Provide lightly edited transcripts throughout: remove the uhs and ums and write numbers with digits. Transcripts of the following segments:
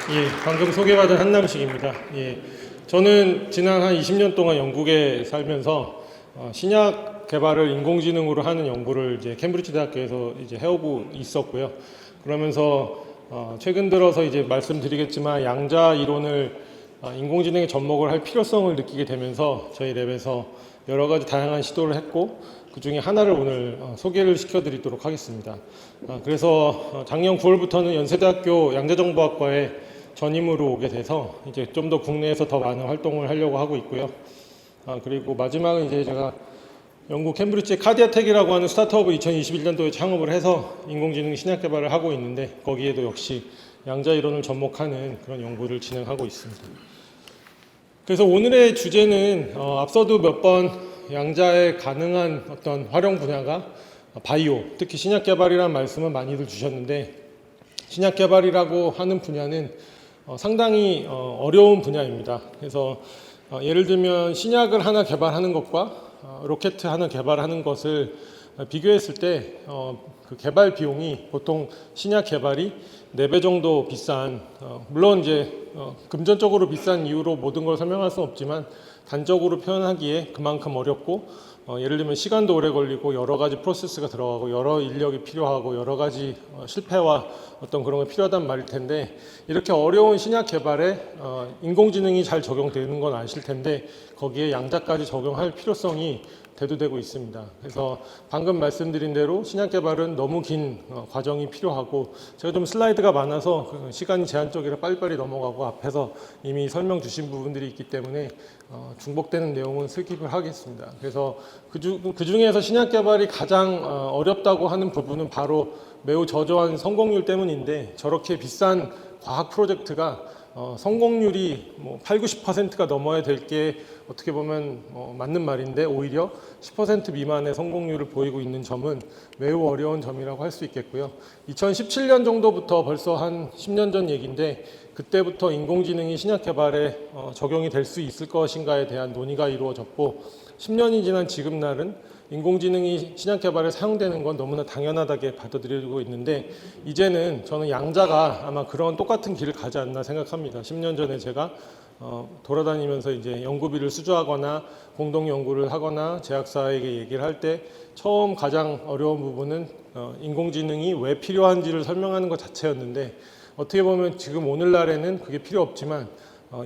예, 방금 소개받은 한남식입니다. 예, 저는 지난 한 20년 동안 영국에 살면서 신약 개발을 인공지능으로 하는 연구를 이제 캠브리지 대학교에서 이제 해오고 있었고요. 그러면서 최근 들어서 이제 말씀드리겠지만 양자 이론을 인공지능에 접목을 할 필요성을 느끼게 되면서 저희 랩에서 여러 가지 다양한 시도를 했고 그 중에 하나를 오늘 소개를 시켜드리도록 하겠습니다. 그래서 작년 9월부터는 연세대학교 양자정보학과에 전임으로 오게 돼서 이제 좀 더 국내에서 더 많은 활동을 하려고 하고 있고요. 그리고 마지막은 이제 제가 영국 캠브리지 카디아텍이라고 하는 스타트업을 2021년도에 창업을 해서 인공지능 신약 개발을 하고 있는데 거기에도 역시 양자 이론을 접목하는 그런 연구를 진행하고 있습니다. 그래서 오늘의 주제는 앞서도 몇 번 양자의 가능한 어떤 활용 분야가 바이오, 특히 신약 개발이라는 말씀을 많이들 주셨는데 신약 개발이라고 하는 분야는 상당히 어려운 분야입니다. 그래서 예를 들면 신약을 하나 개발하는 것과 로켓 하나 개발하는 것을 비교했을 때 그 개발 비용이 보통 신약 개발이 4배 정도 비싼, 물론 이제 금전적으로 비싼 이유로 모든 걸 설명할 수는 없지만 단적으로 표현하기에 그만큼 어렵고 예를 들면 시간도 오래 걸리고 여러 가지 프로세스가 들어가고 여러 인력이 필요하고 여러 가지 실패와 어떤 그런 게 필요하단 말일 텐데 이렇게 어려운 신약 개발에 인공지능이 잘 적용되는 건 아실 텐데 거기에 양자까지 적용할 필요성이 대두되고 있습니다. 그래서 방금 말씀드린 대로 신약 개발은 너무 긴 과정이 필요하고 제가 좀 슬라이드가 많아서 시간이 제한적이라 빨리빨리 넘어가고 앞에서 이미 설명 주신 부분들이 있기 때문에 중복되는 내용은 스킵을 하겠습니다. 그래서 그 중에서 신약 개발이 가장 어렵다고 하는 부분은 바로 매우 저조한 성공률 때문인데 저렇게 비싼 과학 프로젝트가 성공률이 뭐 8, 90%가 넘어야 될 게 어떻게 보면 맞는 말인데 오히려 10% 미만의 성공률을 보이고 있는 점은 매우 어려운 점이라고 할 수 있겠고요. 2017년 정도부터 벌써 한 10년 전 얘기인데 그때부터 인공지능이 신약 개발에 적용이 될 수 있을 것인가에 대한 논의가 이루어졌고 10년이 지난 지금 날은 인공지능이 신약 개발에 사용되는 건 너무나 당연하다게 받아들여지고 있는데 이제는 저는 양자가 아마 그런 똑같은 길을 가지 않나 생각합니다. 10년 전에 제가 돌아다니면서 이제 연구비를 수주하거나 공동 연구를 하거나 제약사에게 얘기를 할 때 처음 가장 어려운 부분은 인공지능이 왜 필요한지를 설명하는 것 자체였는데 어떻게 보면 지금 오늘날에는 그게 필요 없지만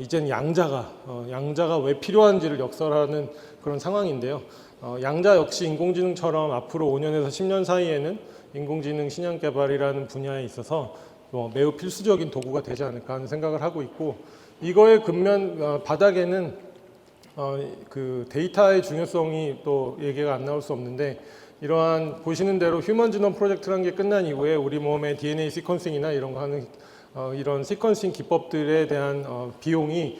이젠 양자가 왜 필요한지를 역설하는 그런 상황인데요. 양자 역시 인공지능처럼 앞으로 5년에서 10년 사이에는 인공지능 신약 개발이라는 분야에 있어서 매우 필수적인 도구가 되지 않을까 하는 생각을 하고 있고 이거의 근면 바닥에는 그 데이터의 중요성이 또 얘기가 안 나올 수 없는데 이러한 보시는 대로 휴먼 지놈 프로젝트라는 게 끝난 이후에 우리 몸의 DNA 시퀀싱이나 이런 거 하는 이런 시퀀싱 기법들에 대한 비용이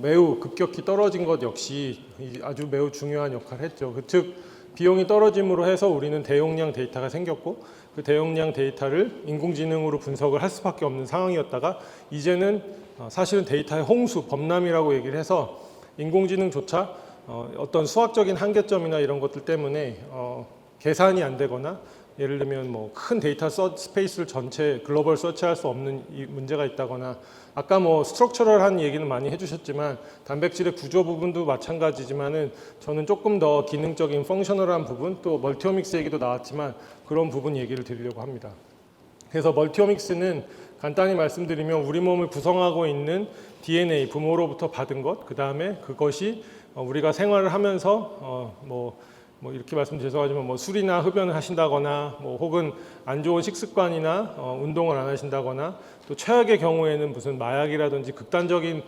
매우 급격히 떨어진 것 역시 아주 매우 중요한 역할을 했죠. 즉 비용이 떨어짐으로 해서 우리는 대용량 데이터가 생겼고 그 대용량 데이터를 인공지능으로 분석을 할 수밖에 없는 상황이었다가 이제는 사실은 데이터의 홍수, 범람이라고 얘기를 해서 인공지능조차 어떤 수학적인 한계점이나 이런 것들 때문에 계산이 안 되거나 예를 들면 뭐 큰 데이터 스페이스를 전체 글로벌 서치할 수 없는 문제가 있다거나 아까 뭐 스트럭처럴한 얘기는 많이 해주셨지만 단백질의 구조 부분도 마찬가지지만은 저는 조금 더 기능적인 펑셔널한 부분 또 멀티오믹스 얘기도 나왔지만 그런 부분 얘기를 드리려고 합니다. 그래서 멀티오믹스는 간단히 말씀드리면 우리 몸을 구성하고 있는 DNA 부모로부터 받은 것 그 다음에 그것이 우리가 생활을 하면서 뭐 이렇게 말씀 죄송하지만 뭐 술이나 흡연을 하신다거나 뭐 혹은 안 좋은 식습관이나 운동을 안 하신다거나 또 최악의 경우에는 무슨 마약이라든지 극단적인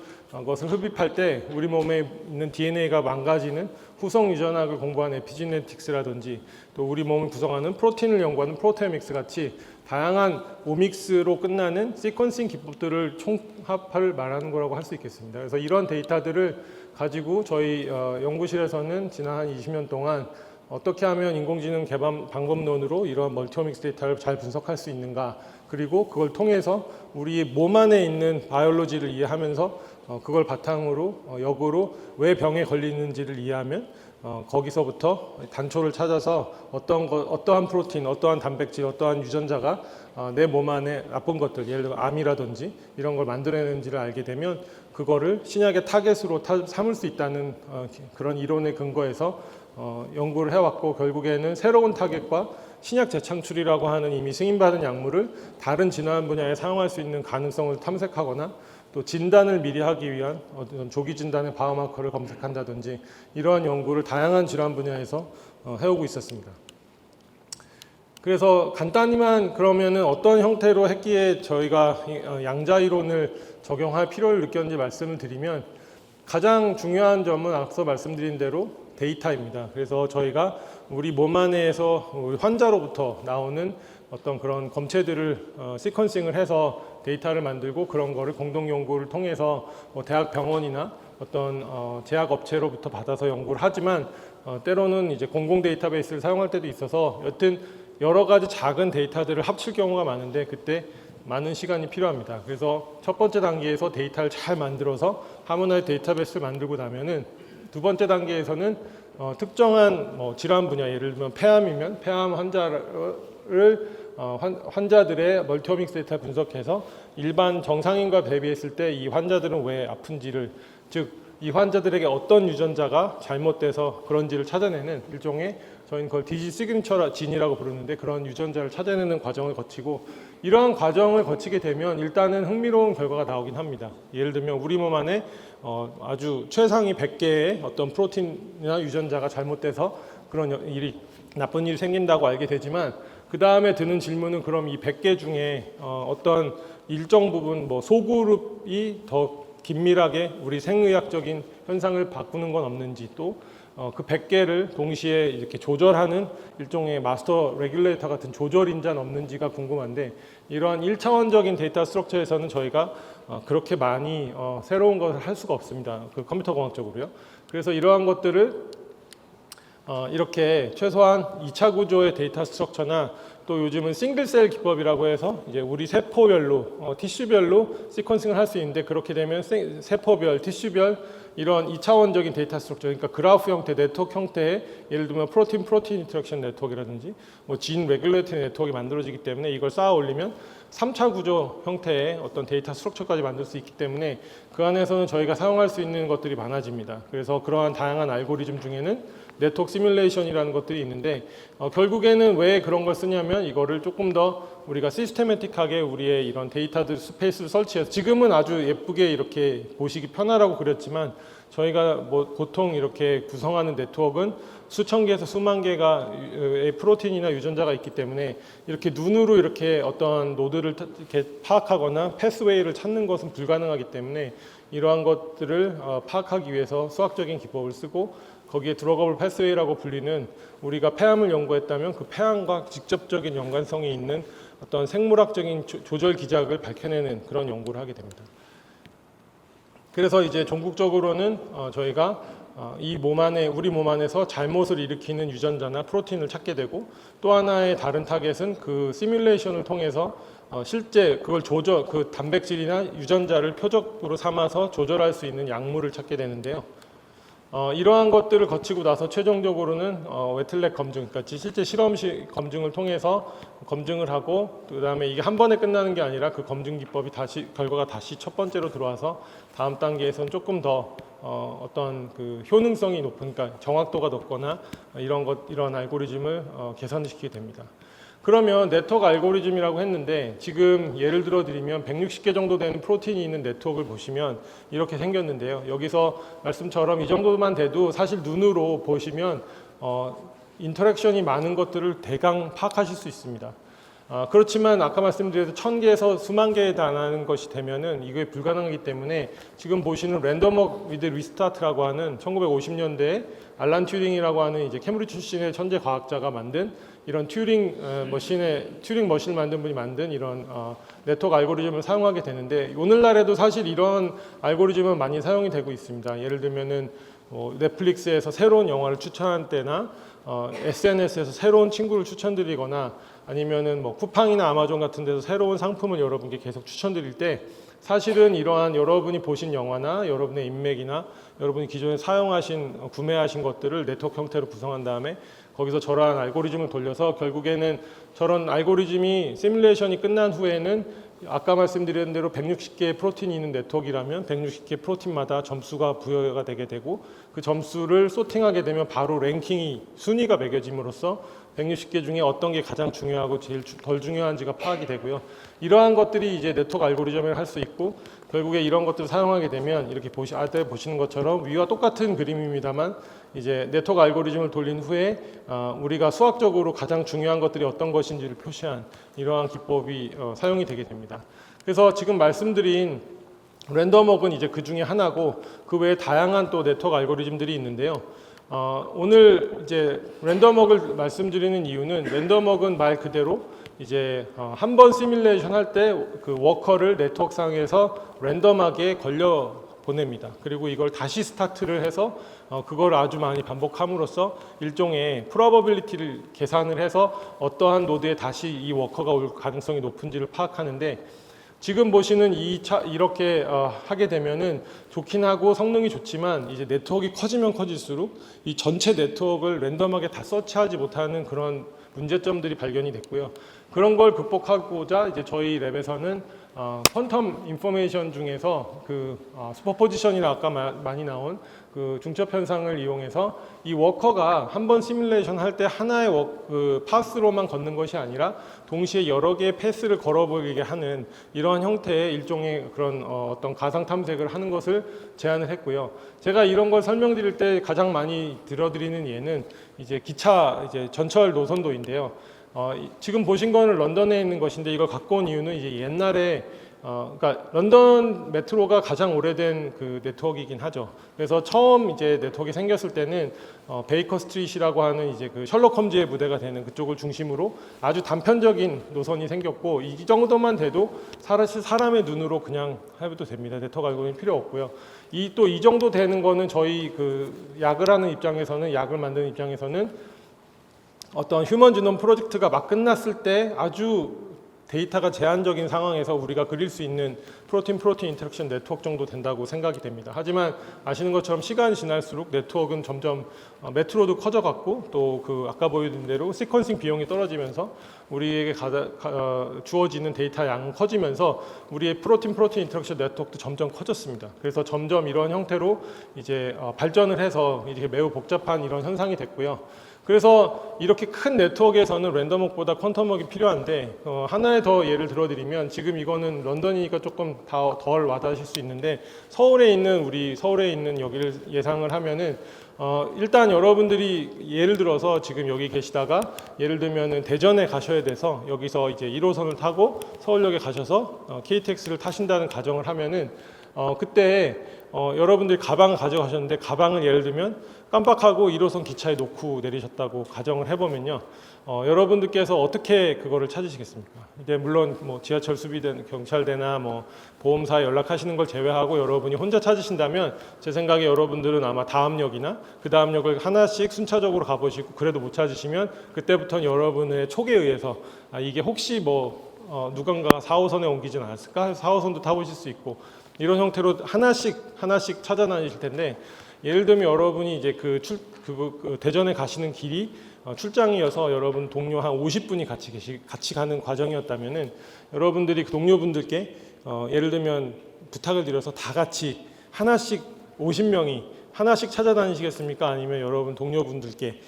것을 흡입할 때 우리 몸에 있는 DNA가 망가지는 후성 유전학을 공부한 에피지네틱스라든지 또 우리 몸을 구성하는 프로틴을 연구하는 프로테오믹스 같이 다양한 오믹스로 끝나는 시퀀싱 기법들을 총합을 말하는 거라고 할 수 있겠습니다. 그래서 이런 데이터들을 가지고 저희 연구실에서는 지난 한 20년 동안 어떻게 하면 인공지능 개발 방법론으로 이런 멀티오믹스 데이터를 잘 분석할 수 있는가 그리고 그걸 통해서 우리 몸 안에 있는 바이올로지를 이해하면서 그걸 바탕으로 역으로 왜 병에 걸리는지를 이해하면 거기서부터 단초를 찾아서 어떠한 프로틴, 어떠한 단백질, 어떠한 유전자가 내 몸 안에 나쁜 것들, 예를 들어 암이라든지 이런 걸 만들어내는지를 알게 되면 그거를 신약의 타겟으로 삼을 수 있다는 그런 이론에 근거해서 연구를 해왔고, 결국에는 새로운 타겟과 신약 재창출이라고 하는 이미 승인받은 약물을 다른 진화한 분야에 사용할 수 있는 가능성을 탐색하거나, 또 진단을 미리 하기 위한 어떤 조기 진단의 바이오마커를 검색한다든지 이러한 연구를 다양한 질환 분야에서 해오고 있었습니다. 그래서 간단히만 그러면은 어떤 형태로 했기에 저희가 양자 이론을 적용할 필요를 느꼈는지 말씀을 드리면, 가장 중요한 점은 앞서 말씀드린 대로 데이터입니다. 그래서 저희가 우리 몸 안에서 우리 환자로부터 나오는 어떤 그런 검체들을 시퀀싱을 해서 데이터를 만들고, 그런 거를 공동 연구를 통해서 대학 병원이나 어떤 제약 업체로부터 받아서 연구를 하지만, 때로는 이제 공공 데이터베이스를 사용할 때도 있어서 여튼 여러 가지 작은 데이터들을 합칠 경우가 많은데, 그때 많은 시간이 필요합니다. 그래서 첫 번째 단계에서 데이터를 잘 만들어서 하나의 데이터베이스를 만들고 나면은, 두 번째 단계에서는 특정한 질환 분야, 예를 들면 폐암이면 폐암 환자들의 멀티오믹스 데이터 분석해서 일반 정상인과 대비했을 때 이 환자들은 왜 아픈지를, 즉 이 환자들에게 어떤 유전자가 잘못돼서 그런지를 찾아내는 일종의, 저희는 그걸 디지즈 시그니처 진이라고 부르는데, 그런 유전자를 찾아내는 과정을 거치고, 이러한 과정을 거치게 되면 일단은 흥미로운 결과가 나오긴 합니다. 예를 들면 우리 몸 안에 아주 최상위 100개의 어떤 프로틴이나 유전자가 잘못돼서 그런 일이, 나쁜 일이 생긴다고 알게 되지만, 그 다음에 드는 질문은, 그럼 이 100개 중에 어떤 일정 부분 소그룹이 더 긴밀하게 우리 생의학적인 현상을 바꾸는 건 없는지, 또 그 100개를 동시에 이렇게 조절하는 일종의 마스터 레귤레이터 같은 조절 인자는 없는지가 궁금한데, 이러한 1차원적인 데이터 스트럭처에서는 저희가 그렇게 많이 새로운 것을 할 수가 없습니다. 그 컴퓨터 공학적으로요. 그래서 이러한 것들을 이렇게 최소한 2차 구조의 데이터 스트럭처나, 또 요즘은 싱글셀 기법이라고 해서 이제 우리 세포별로 티슈별로 시퀀싱을 할 수 있는데, 그렇게 되면 세포별, 티슈별 이런 2차원적인 데이터 스트럭처, 그러니까 그래프 형태, 네트워크 형태의, 예를 들면 프로틴 인터랙션 네트워크라든지 진 레귤레이터리 네트워크가 만들어지기 때문에, 이걸 쌓아 올리면 3차 구조 형태의 어떤 데이터 스트럭처까지 만들 수 있기 때문에, 그 안에서는 저희가 사용할 수 있는 것들이 많아집니다. 그래서 그러한 다양한 알고리즘 중에는 네트워크 시뮬레이션이라는 것들이 있는데, 결국에는 왜 그런 걸 쓰냐면, 이거를 조금 더 우리가 시스테매틱하게 우리의 이런 데이터들 스페이스를 설치해서, 지금은 아주 예쁘게 이렇게 보시기 편하라고 그렸지만, 저희가 보통 이렇게 구성하는 네트워크는 수천 개에서 수만 개의 프로틴이나 유전자가 있기 때문에, 이렇게 눈으로 이렇게 어떤 노드를 이렇게 파악하거나 패스웨이를 찾는 것은 불가능하기 때문에, 이러한 것들을 파악하기 위해서 수학적인 기법을 쓰고, 거기에 드러거블 패스웨이라고 불리는, 우리가 폐암을 연구했다면 그 폐암과 직접적인 연관성이 있는 어떤 생물학적인 조절 기작을 밝혀내는 그런 연구를 하게 됩니다. 그래서 이제 종국적으로는 저희가 이 몸 안에, 우리 몸 안에서 잘못을 일으키는 유전자나 프로틴을 찾게 되고, 또 하나의 다른 타겟은 그 시뮬레이션을 통해서 실제 그걸 그 단백질이나 유전자를 표적으로 삼아서 조절할 수 있는 약물을 찾게 되는데요. 이러한 것들을 거치고 나서 최종적으로는 웨틀렉 검증, 그러니까 실제 실험실 검증을 통해서 검증을 하고, 그 다음에 이게 한 번에 끝나는 게 아니라 그 검증 기법이 결과가 다시 첫 번째로 들어와서 다음 단계에서는 조금 더 어떤 그 효능성이 높은, 그러니까 정확도가 높거나 이런 알고리즘을 개선시키게 됩니다. 그러면 네트워크 알고리즘이라고 했는데, 지금 예를 들어 드리면 160개 정도 되는 프로틴이 있는 네트워크를 보시면 이렇게 생겼는데요. 여기서 말씀처럼 이 정도만 돼도 사실 눈으로 보시면 인터랙션이 많은 것들을 대강 파악하실 수 있습니다. 그렇지만 아까 말씀드린 1000개에서 수만 개에 달하는 것이 되면은 이게 불가능하기 때문에, 지금 보시는 랜덤워크 위드 리스타트라고 하는 1950년대에 알란 튜링이라고 하는 이제 캠브리지 출신의 천재 과학자가 만든 이런 튜링 머신을 만든 분이 만든 이런 네트워크 알고리즘을 사용하게 되는데, 오늘날에도 사실 이런 알고리즘은 많이 사용이 되고 있습니다. 예를 들면은 넷플릭스에서 새로운 영화를 추천할 때나 SNS에서 새로운 친구를 추천드리거나, 아니면은 쿠팡이나 아마존 같은 데서 새로운 상품을 여러분께 계속 추천드릴 때, 사실은 이러한 여러분이 보신 영화나 여러분의 인맥이나 여러분이 기존에 사용하신 구매하신 것들을 네트워크 형태로 구성한 다음에 거기서 저러한 알고리즘을 돌려서 결국에는 저런 알고리즘이 시뮬레이션이 끝난 후에는 아까 말씀드린 대로 160개의 프로틴이 있는 네트워크라면 160개 프로틴마다 점수가 부여가 되게 되고 그 점수를 소팅하게 되면 바로 랭킹이 순위가 매겨짐으로써 160개 중에 어떤 게 가장 중요하고 제일 덜 중요한지가 파악이 되고요. 이러한 것들이 이제 네트워크 알고리즘을 할 수 있고 결국에 이런 것들을 사용하게 되면 이렇게 아래 보시는 것처럼 위와 똑같은 그림입니다만 이제 네트워크 알고리즘을 돌린 후에 우리가 수학적으로 가장 중요한 것들이 어떤 것인지를 표시한 이러한 기법이 사용이 되게 됩니다. 그래서 지금 말씀드린 랜덤워크는 이제 그 중에 하나고 그 외에 다양한 또 네트워크 알고리즘들이 있는데요. 오늘 이제 랜덤워크를 말씀드리는 이유는 랜덤워크는 말 그대로 이제 한 번 시뮬레이션 할 때 그 워커를 네트워크상에서 랜덤하게 걸려 보냅니다. 그리고 이걸 다시 스타트를 해서 그걸 아주 많이 반복함으로써 일종의 프로버빌리티를 계산을 해서 어떠한 노드에 다시 이 워커가 올 가능성이 높은지를 파악하는데 지금 보시는 이렇게 하게 되면은 좋긴 하고 성능이 좋지만 이제 네트워크가 커지면 커질수록 이 전체 네트워크를 랜덤하게 다 서치하지 못하는 그런 문제점들이 발견이 됐고요. 그런 걸 극복하고자 이제 저희 랩에서는 퀀텀 인포메이션 중에서 그 슈퍼포지션이나 아까 많이 나온 그 중첩 현상을 이용해서 이 워커가 한 번 시뮬레이션 할 때 하나의 그 파스로만 걷는 것이 아니라 동시에 여러 개의 패스를 걸어보이게 하는 이러한 형태의 일종의 그런 어떤 가상 탐색을 하는 것을 제안을 했고요. 제가 이런 걸 설명드릴 때 가장 많이 들어드리는 예는 이제 기차 이제 전철 노선도인데요. 지금 보신 거는 런던에 있는 것인데 이걸 갖고 온 이유는 이제 옛날에 그러니까 런던 메트로가 가장 오래된 그 네트워크이긴 하죠. 그래서 처음 이제 네트워크가 생겼을 때는 베이커 스트릿이라고 하는 이제 그 셜록 홈즈의 부대가 되는 그쪽을 중심으로 아주 단편적인 노선이 생겼고 이 정도만 돼도 사람의 눈으로 그냥 해도 됩니다. 네트워크 알고리즘 필요 없고요. 또 이 정도 되는 거는 저희 그 약을 하는 입장에서는 약을 만드는 입장에서는 어떤 휴먼 지놈 프로젝트가 막 끝났을 때 아주 데이터가 제한적인 상황에서 우리가 그릴 수 있는 프로틴 인터랙션 네트워크 정도 된다고 생각이 됩니다. 하지만 아시는 것처럼 시간이 지날수록 네트워크는 점점 메트로도 커져갔고 또 그 아까 보여드린 대로 시퀀싱 비용이 떨어지면서 우리에게 주어지는 데이터 양은 커지면서 우리의 프로틴 인터랙션 네트워크도 점점 커졌습니다. 그래서 점점 이런 형태로 이제 발전을 해서 이렇게 매우 복잡한 이런 현상이 됐고요. 그래서 이렇게 큰 네트워크에서는 랜덤워크보다 퀀텀워크가 필요한데 하나의 더 예를 들어드리면 지금 이거는 런던이니까 조금 덜 와닿으실 수 있는데 서울에 있는 여기를 예상을 하면은 일단 여러분들이 예를 들어서 지금 여기 계시다가 예를 들면은 대전에 가셔야 돼서 여기서 이제 1호선을 타고 서울역에 가셔서 KTX를 타신다는 가정을 하면은 그때 여러분들이 가방을 가져가셨는데 가방을 예를 들면 깜빡하고 1호선 기차에 놓고 내리셨다고 가정을 해보면요. 여러분들께서 어떻게 그거를 찾으시겠습니까? 이제 물론 뭐 지하철 수비대, 경찰대나 뭐 보험사에 연락하시는 걸 제외하고 여러분이 혼자 찾으신다면 제 생각에 여러분들은 아마 다음 역이나 그 다음 역을 하나씩 순차적으로 가보시고 그래도 못 찾으시면 그때부터는 여러분의 촉에 의해서 이게 혹시 뭐 누군가가 4호선에 옮기진 않았을까? 4호선도 타보실 수 있고 이런 형태로 하나씩 찾아다니실 텐데 예를 들면 여러분이 이제 그 대전에 가시는 길이 출장이어서 여러분 동료 한 50분이 같이 가는 과정이었다면은 여러분들이 그 동료분들께 예를 들면 부탁을 드려서 다 같이 하나씩 50명이 하나씩 찾아다니시겠습니까? 아니면 여러분 동료분들께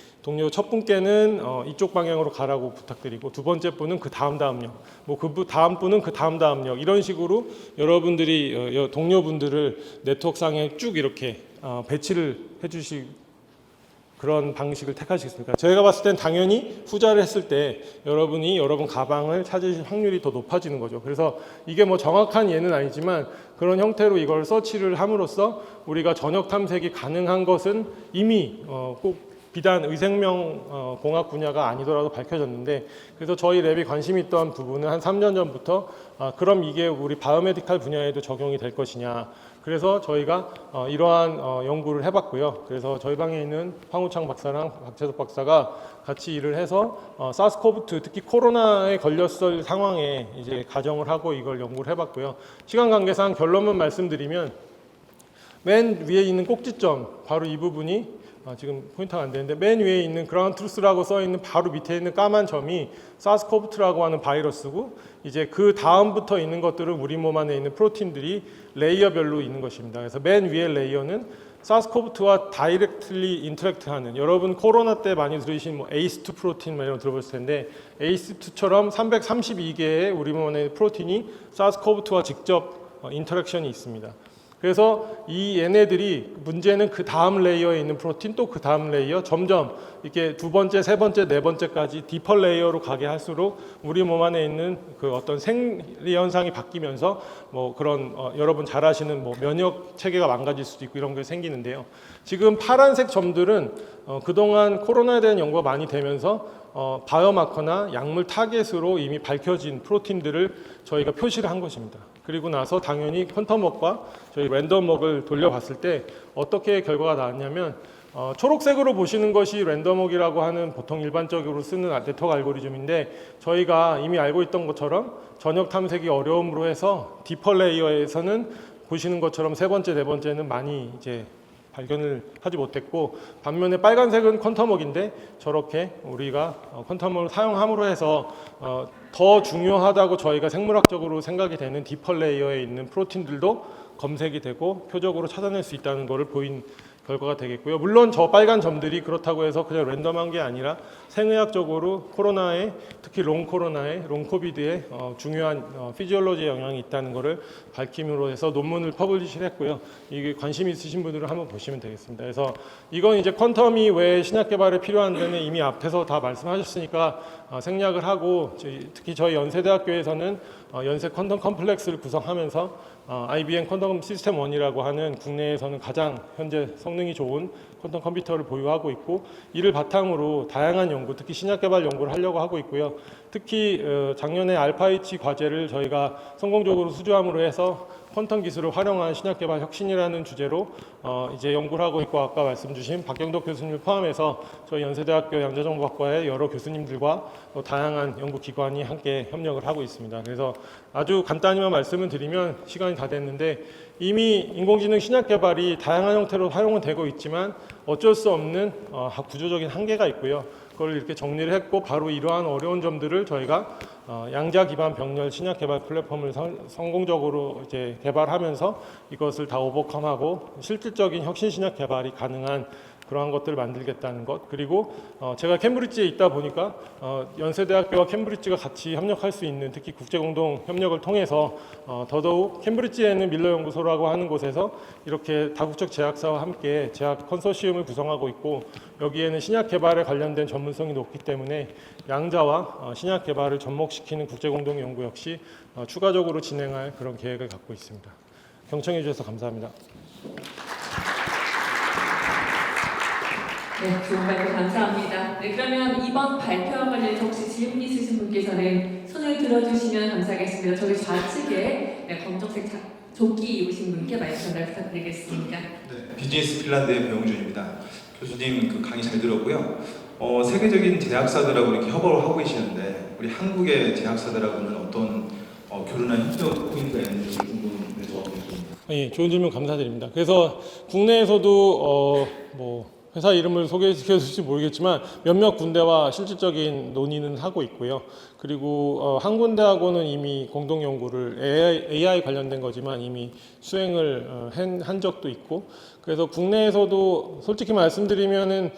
첫 분께는 이쪽 방향으로 가라고 부탁드리고 두 번째 분은 그 다음 역, 뭐 그 다음 분은 그 다음 역 이런 식으로 여러분들이 동료분들을 네트워크상에 쭉 이렇게 배치를 해주실 그런 방식을 택하시겠습니까? 제가 봤을 땐 당연히 후자를 했을 때 여러분 가방을 찾으실 확률이 더 높아지는 거죠. 그래서 이게 뭐 정확한 예는 아니지만 그런 형태로 이걸 서치를 함으로써 우리가 전역 탐색이 가능한 것은 이미 꼭 비단 의생명 공학 분야가 아니더라도 밝혀졌는데 그래서 저희 랩이 관심 있던 부분은 한 3년 전부터 그럼 이게 우리 바이오메디칼 분야에도 적용이 될 것이냐 그래서 저희가 이러한 연구를 해봤고요. 그래서 저희 방에 있는 황우창 박사랑 박재석 박사가 같이 일을 해서 사스코브2 특히 코로나에 걸렸을 상황에 이제 가정을 하고 이걸 연구를 해봤고요. 시간 관계상 결론만 말씀드리면 맨 위에 있는 꼭지점 바로 이 부분이 지금 포인트가 안 되는데 맨 위에 있는 그라운드 트루스라고 써 있는 바로 밑에 있는 까만 점이 사스코브2라고 하는 바이러스고 이제 그 다음부터 있는 것들은 우리 몸 안에 있는 프로틴들이 레이어별로 있는 것입니다. 그래서 맨 위에 레이어는 사스코브2와 다이렉트리 인터랙트하는 여러분 코로나 때 많이 들으신 뭐 ACE2 프로틴 이런 거 들어보실 텐데 ACE2처럼 332개의 우리 몸 안에 프로틴이 사스코브2와 직접 인터랙션이 있습니다. 그래서 이 얘네들이 문제는 그 다음 레이어에 있는 프로틴 또 그 다음 레이어 점점 이렇게 두 번째, 세 번째, 네 번째까지 디퍼 레이어로 가게 할수록 우리 몸 안에 있는 그 어떤 생리 현상이 바뀌면서 뭐 그런 여러분 잘 아시는 뭐 면역 체계가 망가질 수도 있고 이런 게 생기는데요. 지금 파란색 점들은 그동안 코로나에 대한 연구가 많이 되면서 바이오마커나 약물 타겟으로 이미 밝혀진 프로틴들을 저희가 표시를 한 것입니다. 그리고 나서 당연히 퀀텀웍과 저희 랜덤웍을 돌려봤을 때 어떻게 결과가 나왔냐면 초록색으로 보시는 것이 랜덤웍이라고 하는 보통 일반적으로 쓰는 네트워크 알고리즘인데 저희가 이미 알고 있던 것처럼 전역 탐색이 어려움으로 해서 디퍼 레이어에서는 보시는 것처럼 세 번째, 네 번째는 많이 이제 발견을 하지 못했고 반면에 빨간색은 퀀텀웍인데 저렇게 우리가 퀀텀웍을 사용함으로 해서 더 중요하다고 저희가 생물학적으로 생각이 되는 디퍼 레이어에 있는 프로틴들도 검색이 되고 표적으로 찾아낼 수 있다는 것을 보인 결과가 되겠고요. 물론 저 빨간 점들이 그렇다고 해서 그냥 랜덤한 게 아니라 생의학적으로 코로나에 특히 롱 코로나에 롱 코비드에 중요한 피지올로지의 영향이 있다는 것을 밝힘으로 해서 논문을 퍼블리시를 했고요. 이게 관심 있으신 분들은 한번 보시면 되겠습니다. 그래서 이건 이제 퀀텀이 왜 신약 개발에 필요한 데는 이미 앞에서 다 말씀하셨으니까 생략을 하고 특히 저희 연세대학교에서는 연세 퀀텀 컴플렉스를 구성하면서 IBM 퀀텀 시스템 1이라고 하는 국내에서는 가장 현재 성능이 좋은 퀀텀 컴퓨터를 보유하고 있고 이를 바탕으로 다양한 연구, 특히 신약 개발 연구를 하려고 하고 있고요. 특히 작년에 알파이치 과제를 저희가 성공적으로 수주함으로 해서 퀀텀 기술을 활용한 신약 개발 혁신이라는 주제로 이제 연구를 하고 있고 아까 말씀 주신 박경덕 교수님을 포함해서 저희 연세대학교 양자정보학과의 여러 교수님들과 또 다양한 연구기관이 함께 협력을 하고 있습니다. 그래서 아주 간단히만 말씀을 드리면 시간이 다 됐는데 이미 인공지능 신약 개발이 다양한 형태로 활용은 되고 있지만 어쩔 수 없는 구조적인 한계가 있고요. 그걸 이렇게 정리를 했고 바로 이러한 어려운 점들을 저희가 양자 기반 병렬 신약 개발 플랫폼을 성공적으로 이제 개발하면서 이것을 다 오버컴하고 실질적인 혁신 신약 개발이 가능한 그러한 것들을 만들겠다는 것 그리고 제가 캠브리지에 있다 보니까 연세대학교와 캠브리지가 같이 협력할 수 있는 특히 국제공동 협력을 통해서 더더욱 캠브리지에는 밀러 연구소라고 하는 곳에서 이렇게 다국적 제약사와 함께 제약 컨소시엄을 구성하고 있고 여기에는 신약 개발에 관련된 전문성이 높기 때문에 양자와 신약 개발을 접목시키는 국제공동 연구 역시 추가적으로 진행할 그런 계획을 갖고 있습니다. 경청해 주셔서 감사합니다. 네, 좋은 발표 감사합니다. 네, 그러면 이번 발표와 관련해서 혹시 질문 있으신 분께서는 손을 들어주시면 감사하겠습니다. 저기 좌측에 검정색 조끼 입으신 분께 말씀 전달 부탁드리겠습니다. 네, 비즈니스 핀란드의 배용준입니다. 교수님 그 강의 잘 들었고요. 세계적인 제약사들하고 이렇게 협업을 하고 계시는데 우리 한국의 제약사들하고는 어떤 교류나 협력 포인트가 있는지 궁금해서 드립니다. 예, 좋은 질문 감사드립니다. 그래서 국내에서도 뭐 회사 이름을 소개시켜 줄지 모르겠지만 몇몇 군데와 실질적인 논의는 하고 있고요. 그리고 한 군데하고는 이미 공동 연구를 AI 관련된 거지만 이미 수행을 한 적도 있고 그래서 국내에서도 솔직히 말씀드리면은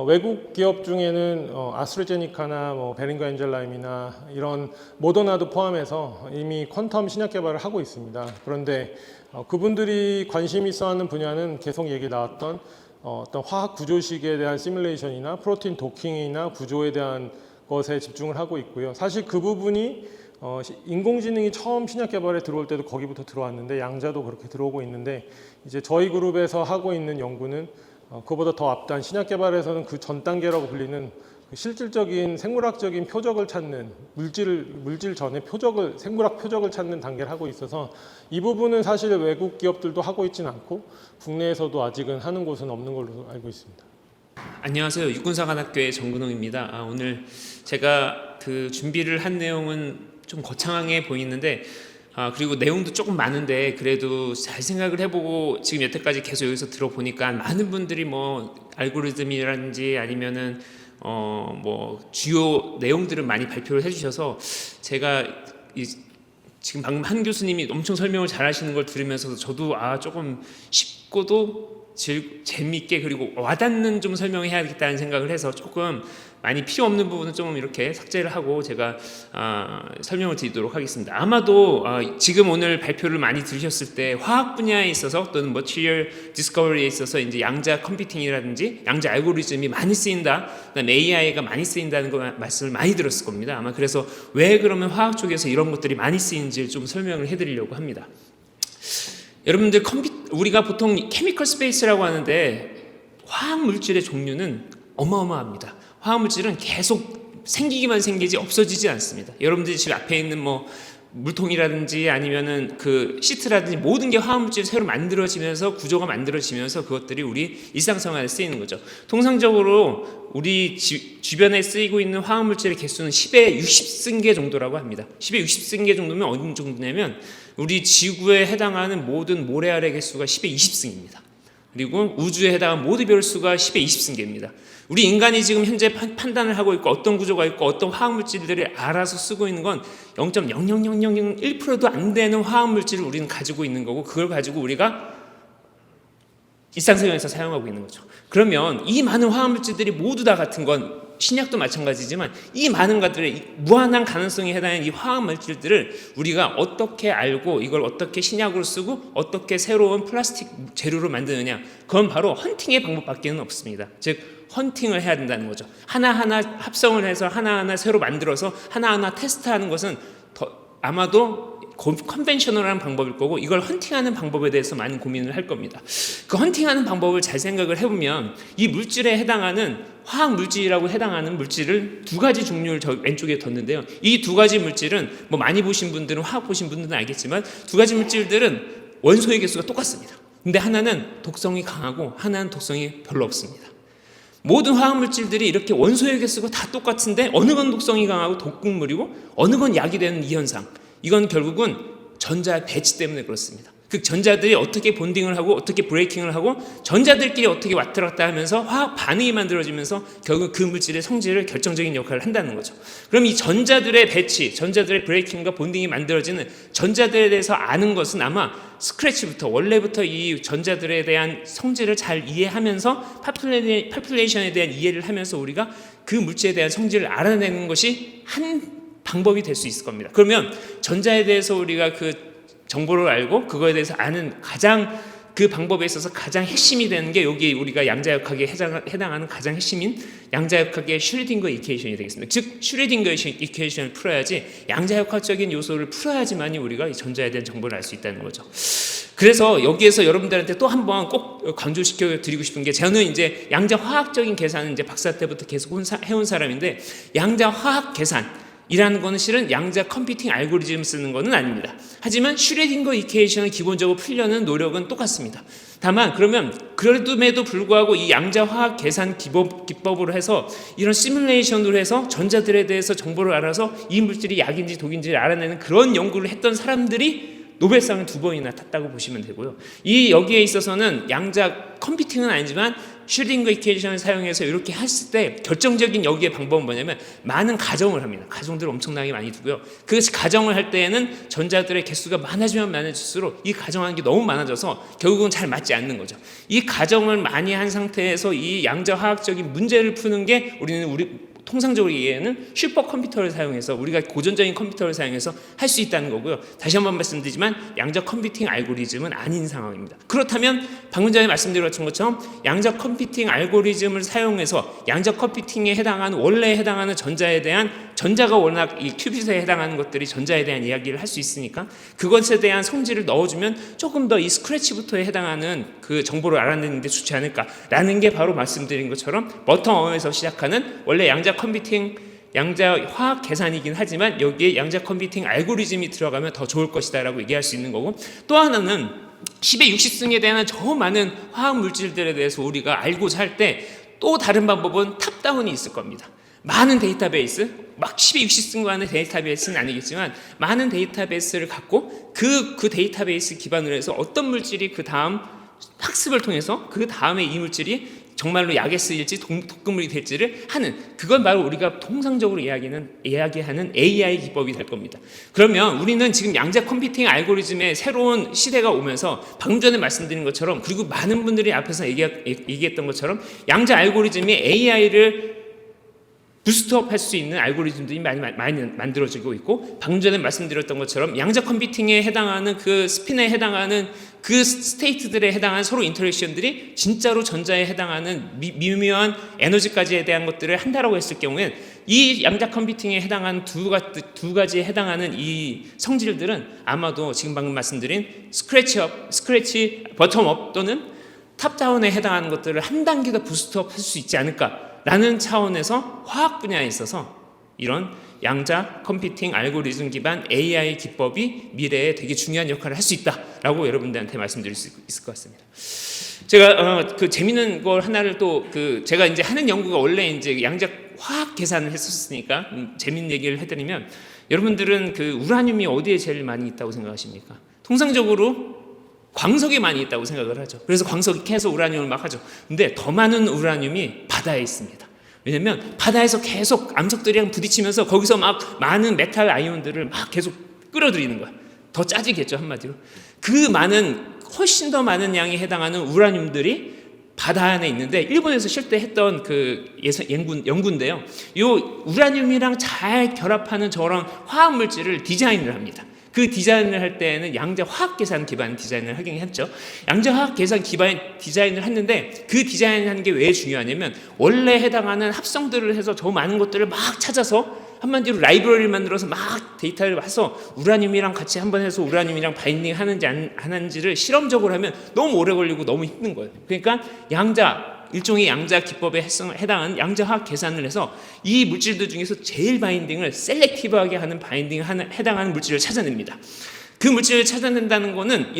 외국 기업 중에는 아스트라제니카나 뭐 베링거 엔젤라임이나 이런 모더나도 포함해서 이미 퀀텀 신약 개발을 하고 있습니다. 그런데 그분들이 관심 있어 하는 분야는 계속 얘기 나왔던 어떤 화학 구조식에 대한 시뮬레이션이나 프로틴 도킹이나 구조에 대한 것에 집중을 하고 있고요. 사실 그 부분이 인공지능이 처음 신약 개발에 들어올 때도 거기부터 들어왔는데 양자도 그렇게 들어오고 있는데 이제 저희 그룹에서 하고 있는 연구는 그보다 더 앞단 신약 개발에서는 그 전 단계라고 불리는 실질적인 생물학적인 표적을 찾는 물질 전에 생물학 표적을 찾는 단계를 하고 있어서 이 부분은 사실 외국 기업들도 하고 있지는 않고 국내에서도 아직은 하는 곳은 없는 걸로 알고 있습니다. 안녕하세요. 육군사관학교의 정근홍입니다. 오늘 제가 그 준비를 한 내용은 좀 거창하게 보이는데 그리고 내용도 조금 많은데 그래도 잘 생각을 해보고 지금 여태까지 계속 여기서 들어보니까 많은 분들이 뭐 알고리즘이라든지 아니면은 뭐 주요 내용들을 많이 발표를 해주셔서 제가 지금 방금 한 교수님이 엄청 설명을 잘 하시는 걸 들으면서 저도 조금 쉽고도 재미있게 그리고 와닿는 좀 설명을 해야겠다는 생각을 해서 조금 많이 필요 없는 부분은 좀 이렇게 삭제를 하고 제가 설명을 드리도록 하겠습니다. 아마도 지금 오늘 발표를 많이 들으셨을 때 화학 분야에 있어서 또는 Material Discovery에 있어서 이제 양자 컴퓨팅이라든지 양자 알고리즘이 많이 쓰인다, 그다음에 AI가 많이 쓰인다는 거 말씀을 많이 들었을 겁니다. 아마 그래서 왜 그러면 화학 쪽에서 이런 것들이 많이 쓰이는지를 좀 설명을 해드리려고 합니다. 여러분들 우리가 보통 케미컬 스페이스라고 하는데 화학 물질의 종류는 어마어마합니다. 화학 물질은 계속 생기기만 생기지 없어지지 않습니다. 여러분들이 지금 앞에 있는 뭐 물통이라든지 아니면은 그 시트라든지 모든 게 화학 물질이 새로 만들어지면서 구조가 만들어지면서 그것들이 우리 일상생활에 쓰이는 거죠. 통상적으로 우리 주변에 쓰이고 있는 화학 물질의 개수는 10의 60승계 정도라고 합니다. 10의 60승계 정도면 어느 정도냐면 우리 지구에 해당하는 모든 모래알의 개수가 10의 20승입니다. 그리고 우주에 해당하는 모든 별수가 10의 20승계입니다. 우리 인간이 지금 현재 판단을 하고 있고 어떤 구조가 있고 어떤 화학물질들을 알아서 쓰고 있는 건 0.00001%도 안 되는 화학물질을 우리는 가지고 있는 거고 그걸 가지고 우리가 일상생활에서 사용하고 있는 거죠. 그러면 이 많은 화학물질들이 모두 다 같은 건 신약도 마찬가지지만 이 많은 것들의 무한한 가능성에 해당하는 이 화학물질들을 우리가 어떻게 알고 이걸 어떻게 신약으로 쓰고 어떻게 새로운 플라스틱 재료로 만드느냐, 그건 바로 헌팅의 방법밖에는 없습니다. 즉 헌팅을 해야 된다는 거죠. 하나하나 합성을 해서 하나하나 새로 만들어서 하나하나 테스트하는 것은 아마도 컨벤셔널한 방법일 거고 이걸 헌팅하는 방법에 대해서 많은 고민을 할 겁니다. 그 헌팅하는 방법을 잘 생각을 해보면 이 물질에 해당하는 화학 물질이라고 해당하는 물질을 두 가지 종류를 저 왼쪽에 뒀는데요. 이 두 가지 물질은 뭐 많이 보신 분들은 화학 보신 분들은 알겠지만 두 가지 물질들은 원소의 개수가 똑같습니다. 근데 하나는 독성이 강하고 하나는 독성이 별로 없습니다. 모든 화학물질들이 이렇게 원소의 개수가 다 똑같은데 어느 건 독성이 강하고 독극물이고 어느 건 약이 되는 이 현상, 이건 결국은 전자 배치 때문에 그렇습니다. 그 전자들이 어떻게 본딩을 하고 어떻게 브레이킹을 하고 전자들끼리 어떻게 왔다 갔다 하면서 화학 반응이 만들어지면서 결국 그 물질의 성질을 결정적인 역할을 한다는 거죠. 그럼 이 전자들의 배치, 전자들의 브레이킹과 본딩이 만들어지는 전자들에 대해서 아는 것은 아마 스크래치부터 원래부터 이 전자들에 대한 성질을 잘 이해하면서 파퓰레이션에 대한 이해를 하면서 우리가 그 물질에 대한 성질을 알아내는 것이 한 방법이 될 수 있을 겁니다. 그러면 전자에 대해서 우리가 그 정보를 알고 그거에 대해서 아는 가장 그 방법에 있어서 가장 핵심이 되는 게 여기 우리가 양자역학에 해당하는 가장 핵심인 양자역학의 슈레딩거 이퀘이션이 되겠습니다. 즉 슈레딩거 이퀘이션을 풀어야지 양자역학적인 요소를 풀어야지만이 우리가 이 전자에 대한 정보를 알 수 있다는 거죠. 그래서 여기에서 여러분들한테 또 한 번 꼭 강조시켜 드리고 싶은 게, 저는 이제 양자화학적인 계산은 이제 박사 때부터 계속 해온 사람인데 양자화학 계산 이라는 거는 실은 양자 컴퓨팅 알고리즘 쓰는 거는 아닙니다. 하지만 슈레딩거 이퀘이션을 기본적으로 풀려는 노력은 똑같습니다. 다만 그러면 그럼에도 불구하고 이 양자 화학 계산 기법으로 해서 이런 시뮬레이션으로 해서 전자들에 대해서 정보를 알아서 이 물질이 약인지 독인지를 알아내는 그런 연구를 했던 사람들이 노벨상을 2번이나 탔다고 보시면 되고요. 이 여기에 있어서는 양자 컴퓨팅은 아니지만 슈레딩거 이퀘이션을 사용해서 이렇게 했을 때 결정적인 여기의 방법은 뭐냐면 많은 가정을 합니다. 가정들을 엄청나게 많이 두고요. 그 가정을 할 때에는 전자들의 개수가 많아지면 많아질수록 이 가정하는 게 너무 많아져서 결국은 잘 맞지 않는 거죠. 이 가정을 많이 한 상태에서 이 양자화학적인 문제를 푸는 게 우리 통상적으로 이해는 슈퍼컴퓨터를 사용해서 우리가 고전적인 컴퓨터를 사용해서 할 수 있다는 거고요. 다시 한번 말씀드리지만 양자 컴퓨팅 알고리즘은 아닌 상황입니다. 그렇다면 방금 전에 말씀드렸던 것처럼 양자 컴퓨팅 알고리즘을 사용해서 양자 컴퓨팅에 해당하는 원래에 해당하는 전자에 대한 전자가 워낙 이 큐빗에 해당하는 것들이 전자에 대한 이야기를 할 수 있으니까 그것에 대한 성질을 넣어주면 조금 더 이 스크래치부터에 해당하는 그 정보를 알아내는 데 좋지 않을까라는 게 바로 말씀드린 것처럼 버텀 어에서 시작하는 원래 양자 양자 컴퓨팅, 양자 화학 계산이긴 하지만 여기에 양자 컴퓨팅 알고리즘이 들어가면 더 좋을 것이다라고 얘기할 수 있는 거고, 또 하나는 10의 60승에 대한 저 많은 화학 물질들에 대해서 우리가 알고자 할 때 또 다른 방법은 탑다운이 있을 겁니다. 많은 데이터베이스, 막 10의 60승과는 데이터베이스는 아니겠지만 많은 데이터베이스를 갖고 그 데이터베이스 기반으로 해서 어떤 물질이 그 다음 학습을 통해서 그 다음에 이 물질이 정말로 약에 쓰일지 독극물이 될지를 하는, 그건 바로 우리가 통상적으로 이야기하는 AI 기법이 될 겁니다. 그러면 우리는 지금 양자 컴퓨팅 알고리즘의 새로운 시대가 오면서 방금 전에 말씀드린 것처럼, 그리고 많은 분들이 앞에서 얘기했던 것처럼 양자 알고리즘이 AI를 부스트업 할 수 있는 알고리즘들이 많이 만들어지고 있고, 방금 전에 말씀드렸던 것처럼 양자 컴퓨팅에 해당하는 그 스핀에 해당하는 그 스테이트들에 해당한 서로 인터랙션들이 진짜로 전자에 해당하는 미묘한 에너지까지에 대한 것들을 한다라고 했을 경우엔 이 양자 컴퓨팅에 해당한 두 가지에 해당하는 이 성질들은 아마도 지금 방금 말씀드린 스크래치 버텀업 또는 탑다운에 해당하는 것들을 한 단계 더 부스트업 할 수 있지 않을까라는 차원에서 화학 분야에 있어서 이런 양자 컴퓨팅 알고리즘 기반 AI 기법이 미래에 되게 중요한 역할을 할 수 있다라고 여러분들한테 말씀드릴 수 있을 것 같습니다. 제가 그 재밌는 걸 하나를 또 제가 이제 하는 연구가 원래 이제 양자 화학 계산을 했었으니까 재밌는 얘기를 해드리면, 여러분들은 그 우라늄이 어디에 제일 많이 있다고 생각하십니까? 통상적으로 광석에 많이 있다고 생각을 하죠. 그래서 광석이 캐서 우라늄을 막 하죠. 근데 더 많은 우라늄이 바다에 있습니다. 왜냐면 바다에서 계속 암석들이랑 부딪히면서 거기서 막 많은 메탈 아이온들을 막 계속 끌어들이는 거야. 더 짜지겠죠, 한마디로. 그 많은, 훨씬 더 많은 양에 해당하는 우라늄들이 바다 안에 있는데, 일본에서 실제 했던 그 연구인데요. 이 우라늄이랑 잘 결합하는 저런 화학 물질을 디자인을 합니다. 그 디자인을 할 때는 양자 화학 계산 기반 디자인을 하긴 했죠. 양자 화학 계산 기반 디자인을 했는데, 그 디자인하는 게 왜 중요하냐면, 원래 해당하는 합성들을 해서 저 많은 것들을 막 찾아서 한마디로 라이브러리를 만들어서 막 데이터를 해서 우라늄이랑 같이 한번 해서 우라늄이랑 바인딩 하는지 안 하는지를 실험적으로 하면 너무 오래 걸리고 너무 힘든 거예요. 그러니까 일종의 양자 기법에 해당하는 양자 화학 계산을 해서 이 물질들 중에서 제일 바인딩을 셀렉티브하게 하는 해당하는 물질을 찾아냅니다. 그 물질을 찾아낸다는 거는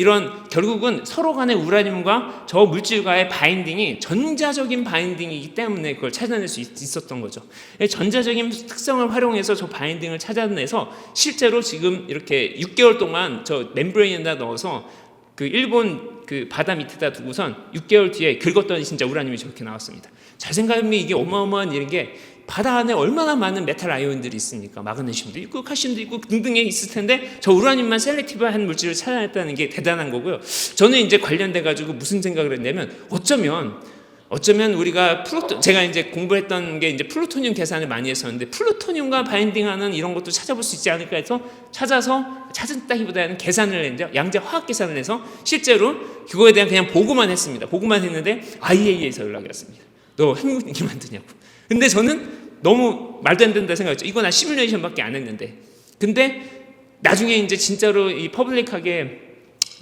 결국은 서로 간의 우라늄과 저 물질과의 바인딩이 전자적인 바인딩이기 때문에 그걸 찾아낼 수 있었던 거죠. 전자적인 특성을 활용해서 저 바인딩을 찾아내서 실제로 지금 이렇게 6개월 동안 저 멤브레인에다 넣어서 그 일본 그 바다 밑에다 두고선 6개월 뒤에 긁었더니 진짜 우라늄이 저렇게 나왔습니다. 잘 생각하면 이게 어마어마한 일인 게, 바다 안에 얼마나 많은 메탈 아이온들이 있습니까? 마그네슘도 있고 칼슘도 있고 등등에 있을 텐데 저 우라늄만 셀렉티브한 물질을 찾아냈다는 게 대단한 거고요. 저는 이제 관련돼 가지고 무슨 생각을 했냐면, 어쩌면 우리가 제가 이제 공부했던 게 이제 플루토늄 계산을 많이 했었는데, 플루토늄과 바인딩하는 이런 것도 찾아볼 수 있지 않을까 해서 찾았다기보다는 계산을 이제 양자 화학 계산을 해서 실제로 그거에 대한 그냥 보고만 했습니다. 보고만 했는데 IAEA에서 연락이 왔습니다. 너 한국인이 만드냐고. 근데 저는 너무 말도 안 된다 생각했죠. 이거 나 시뮬레이션밖에 안 했는데. 근데 나중에 이제 진짜로 이 퍼블릭하게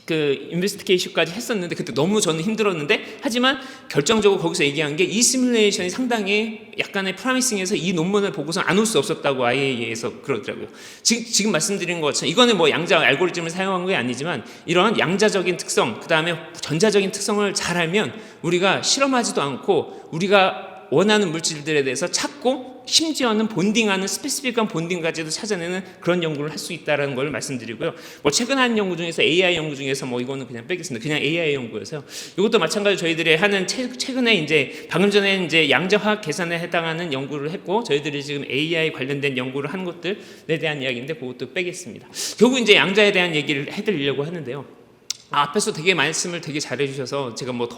그 인베스티게이션까지 했었는데, 그때 너무 저는 힘들었는데, 하지만 결정적으로 거기서 얘기한 게 이 시뮬레이션이 상당히 약간의 프라미싱해서 이 논문을 보고서 안 올 수 없었다고 IAEA에서 그러더라고요. 지금 말씀드린 것처럼 이거는 뭐 양자 알고리즘을 사용한 게 아니지만, 이러한 양자적인 특성, 그 다음에 전자적인 특성을 잘 알면 우리가 실험하지도 않고 우리가 원하는 물질들에 대해서 찾고, 심지어는 본딩하는 스페시픽한 본딩까지도 찾아내는 그런 연구를 할 수 있다는 걸 말씀드리고요. 뭐 최근 한 연구 중에서 AI 연구 중에서 뭐 이거는 그냥 빼겠습니다. 그냥 AI 연구여서요. 이것도 마찬가지로 저희들이 하는 최근에 이제 방금 전에 이제 양자 화학 계산에 해당하는 연구를 했고, 저희들이 지금 AI 관련된 연구를 한 것들에 대한 이야기인데 그것도 빼겠습니다. 결국 이제 양자에 대한 얘기를 해드리려고 하는데요. 앞에서 되게 말씀을 되게 잘해주셔서 제가 뭐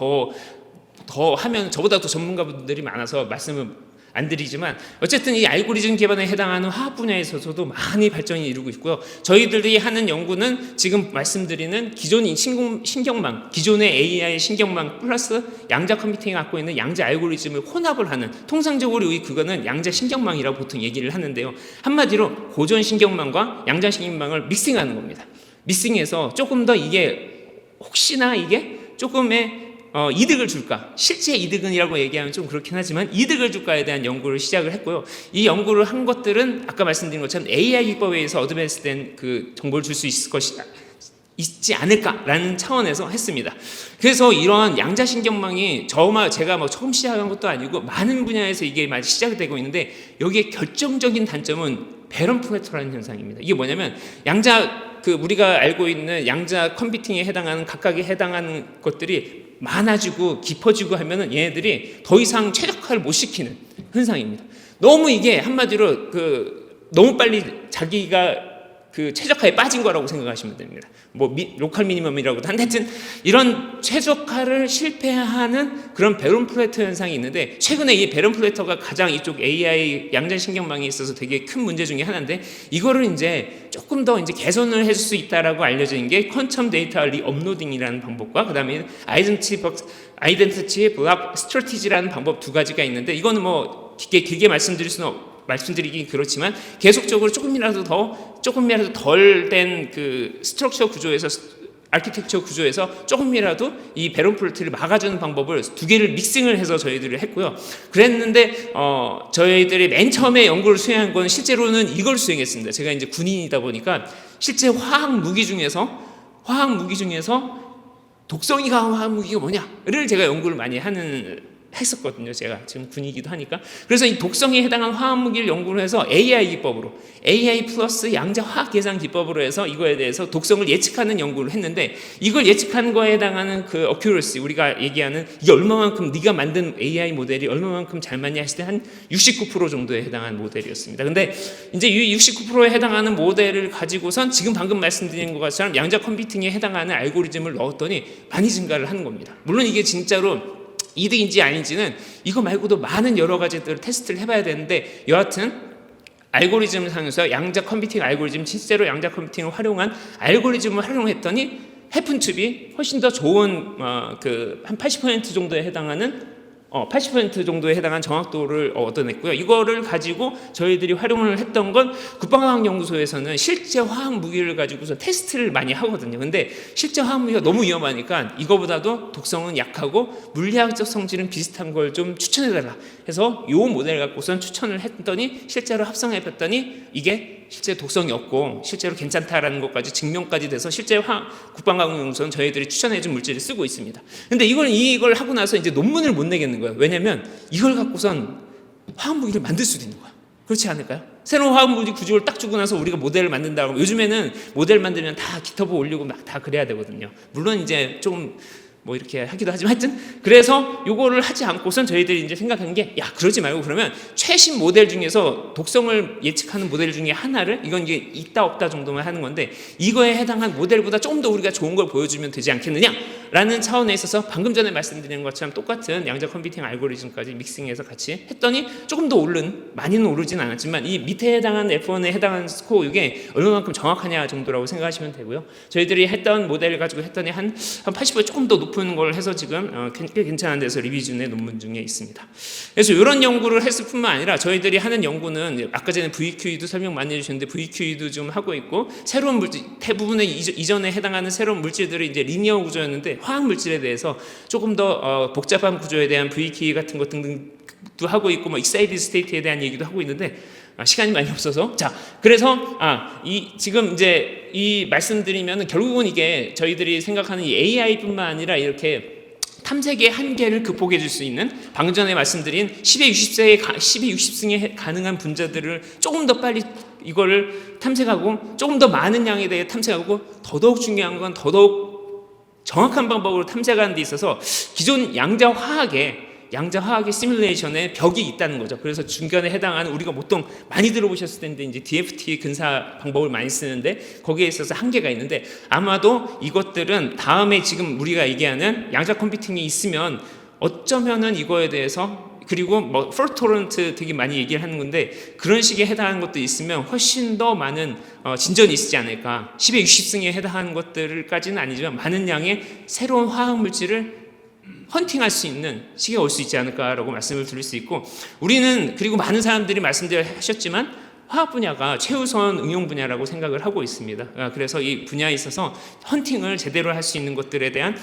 더 하면 저보다 더 전문가분들이 많아서 말씀을 안 드리지만, 어쨌든 이 알고리즘 기반에 해당하는 화학 분야에서도 많이 발전이 이루고 있고요. 저희들이 하는 연구는 지금 말씀드리는 기존인 신경망, 기존의 AI 신경망 플러스 양자 컴퓨팅이 갖고 있는 양자 알고리즘을 혼합을 하는, 통상적으로 그거는 양자 신경망이라고 보통 얘기를 하는데요. 한마디로 고전 신경망과 양자 신경망을 믹싱하는 겁니다. 믹싱해서 조금 더 이게 혹시나 이게 조금의 이득을 줄까? 실제 이득은이라고 얘기하면 좀 그렇긴 하지만 이득을 줄까에 대한 연구를 시작을 했고요. 이 연구를 한 것들은 아까 말씀드린 것처럼 AI 기법에 의해서 어드밴스된 그 정보를 줄 수 있지 않을까라는 차원에서 했습니다. 그래서 이러한 양자신경망이 제가 뭐 처음 시작한 것도 아니고 많은 분야에서 이게 많이 시작이 되고 있는데 여기에 결정적인 단점은 배런 플래터라는 현상입니다. 이게 뭐냐면 우리가 알고 있는 양자 컴퓨팅에 해당하는 각각에 해당하는 것들이 많아지고 깊어지고 하면은 얘네들이 더 이상 최적화를 못 시키는 현상입니다. 너무 이게 한마디로 너무 빨리 자기가 최적화에 빠진 거라고 생각하시면 됩니다. 로컬 미니멈이라고도 하여튼 이런 최적화를 실패하는 그런 배런 플래터 현상이 있는데 최근에 이 배런 플래터가 가장 이쪽 AI 양자신경망에 있어서 되게 큰 문제 중에 하나인데 이거를 이제 조금 더 이제 개선을 해줄 수 있다라고 알려진 게 퀀텀 데이터 리업로딩이라는 방법과 그다음에 아이덴티티 블록 스트래티지라는 방법 두 가지가 있는데 이거는 뭐 길게 말씀드리긴 그렇지만 계속적으로 조금이라도 덜 된 그 스트럭처 구조에서 아키텍처 구조에서 조금이라도 이 배런 플래터를 막아주는 방법을 두 개를 믹싱을 해서 저희들이 했고요. 그랬는데 저희들이 맨 처음에 연구를 수행한 건 실제로는 이걸 수행했습니다. 제가 이제 군인이다 보니까 실제 화학 무기 중에서 독성이 강한 화학 무기가 뭐냐를 제가 연구를 많이 했었거든요. 제가 지금 군이기도 하니까. 그래서 이 독성에 해당한 화학무기를 연구를 해서 AI 기법으로 AI 플러스 양자 화학 계산 기법으로 해서 이거에 대해서 독성을 예측하는 연구를 했는데 이걸 예측하는 거에 해당하는 그 어큐러시 우리가 얘기하는 이게 얼마만큼 네가 만든 AI 모델이 얼마만큼 잘 맞냐 했을 때 한 69% 정도에 해당하는 모델이었습니다. 근데 이제 이 69%에 해당하는 모델을 가지고선 지금 방금 말씀드린 것처럼 양자 컴퓨팅에 해당하는 알고리즘을 넣었더니 많이 증가를 하는 겁니다. 물론 이게 진짜로 이득인지 아닌지는 이거 말고도 많은 여러 가지들 테스트를 해봐야 되는데 여하튼 알고리즘 상에서 양자 컴퓨팅 알고리즘 실제로 양자 컴퓨팅을 활용한 알고리즘을 활용했더니 해픈 투비 훨씬 더 좋은 한 80% 정도에 해당하는 80% 정도에 해당한 정확도를 얻어냈고요. 이거를 가지고 저희들이 활용을 했던 건 국방과학연구소에서는 실제 화학 무기를 가지고서 테스트를 많이 하거든요. 근데 실제 화학 무기가 너무 위험하니까 이거보다도 독성은 약하고 물리학적 성질은 비슷한 걸 좀 추천해달라 해서 이 모델 갖고선 추천을 했더니 실제로 합성해봤더니 이게 실제 독성이 없고 실제로 괜찮다라는 것까지 증명까지 돼서 실제 국방과학연구소는 저희들이 추천해준 물질을 쓰고 있습니다. 근데 이걸 하고 나서 이제 논문을 못 내겠는 거예요. 왜냐면 이걸 갖고선 화학무기를 만들 수도 있는 거야. 그렇지 않을까요? 새로운 화학무기 구조를 딱 주고 나서 우리가 모델을 만든다고 요즘에는 모델 만들면 다 기터브 올리고 막 다 그래야 되거든요. 물론 이제 좀 이렇게 하기도 하지만 하여튼 그래서 요거를 하지 않고선 저희들이 이제 생각한 게 그러지 말고 그러면 최신 모델 중에서 독성을 예측하는 모델 중에 하나를 이건 이게 있다 없다 정도만 하는 건데 이거에 해당한 모델보다 조금 더 우리가 좋은 걸 보여주면 되지 않겠느냐라는 차원에 있어서 방금 전에 말씀드린 것처럼 똑같은 양자 컴퓨팅 알고리즘까지 믹싱해서 같이 했더니 조금 더 많이는 오르진 않았지만 이 밑에 해당하는 F1에 해당하는 스코어 이게 얼마만큼 정확하냐 정도라고 생각하시면 되고요. 저희들이 했던 모델을 가지고 했더니 한 80% 조금 더 높은 걸 해서 지금 꽤 괜찮은 데서 리비준의 논문 중에 있습니다. 그래서 이런 연구를 했을 뿐만 아니라 저희들이 하는 연구는 아까 전에 VQE도 설명 많이 해주셨는데 VQE도 좀 하고 있고 새로운 물질 대부분의 이전에 해당하는 새로운 물질들이 이제 리니어 구조였는데 화학 물질에 대해서 조금 더 복잡한 구조에 대한 VQE 같은 것 등등도 하고 있고 익사이티드 스테이트에 대한 얘기도 하고 있는데 시간이 많이 없어서 그래서 지금 이제 이 말씀드리면 결국은 이게 저희들이 생각하는 이 AI뿐만 아니라 이렇게 탐색의 한계를 극복해 줄 수 있는 방금 전에 말씀드린 10의 60승에 가능한 분자들을 조금 더 빨리 이거를 탐색하고 조금 더 많은 양에 대해 탐색하고 더더욱 중요한 건 더더욱 정확한 방법으로 탐색하는 데 있어서 기존 양자 화학의 시뮬레이션에 벽이 있다는 거죠. 그래서 중간에 해당하는 우리가 보통 많이 들어보셨을 텐데 이제 DFT 근사 방법을 많이 쓰는데 거기에 있어서 한계가 있는데 아마도 이것들은 다음에 지금 우리가 얘기하는 양자 컴퓨팅이 있으면 어쩌면은 이거에 대해서 그리고 폴트 토런트 되게 많이 얘기를 하는 건데 그런 식에 해당하는 것도 있으면 훨씬 더 많은 진전이 있지 않을까. 10의 60승에 해당하는 것들까지는 아니지만 많은 양의 새로운 화학 물질을 헌팅할 수 있는 시기가 올 수 있지 않을까라고 말씀을 드릴 수 있고 우리는 그리고 많은 사람들이 말씀하셨지만 화학 분야가 최우선 응용 분야라고 생각을 하고 있습니다. 그래서 이 분야에 있어서 헌팅을 제대로 할 수 있는 것들에 대한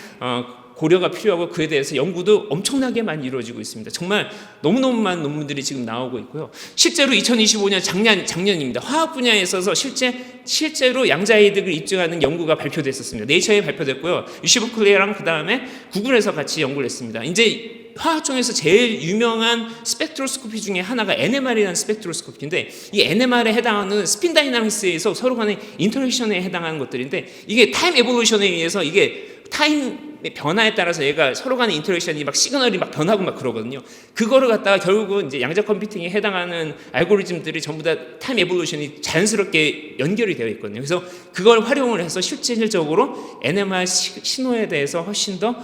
고려가 필요하고 그에 대해서 연구도 엄청나게 많이 이루어지고 있습니다. 정말 너무너무 많은 논문들이 지금 나오고 있고요. 실제로 2025년 작년입니다. 화학 분야에 있어서 실제로 양자이득을 입증하는 연구가 발표됐었습니다. 네이처에 발표됐고요. 유시 버클리랑 그 다음에 구글에서 같이 연구를 했습니다. 이제 화학 중에서 제일 유명한 스펙트로스코피 중에 하나가 NMR이라는 스펙트로스코피인데, 이 NMR에 해당하는 스핀 다이나믹스에서 서로 간의 인터랙션에 해당하는 것들인데, 이게 타임 에볼루션에 의해서 이게 타임의 변화에 따라서 얘가 서로 간의 인터랙션이 막 시그널이 막 변하고 막 그러거든요. 그거를 갖다가 결국은 이제 양자 컴퓨팅에 해당하는 알고리즘들이 전부 다 타임 에볼루션이 자연스럽게 연결이 되어 있거든요. 그래서 그걸 활용을 해서 실질적으로 NMR 신호에 대해서 훨씬 더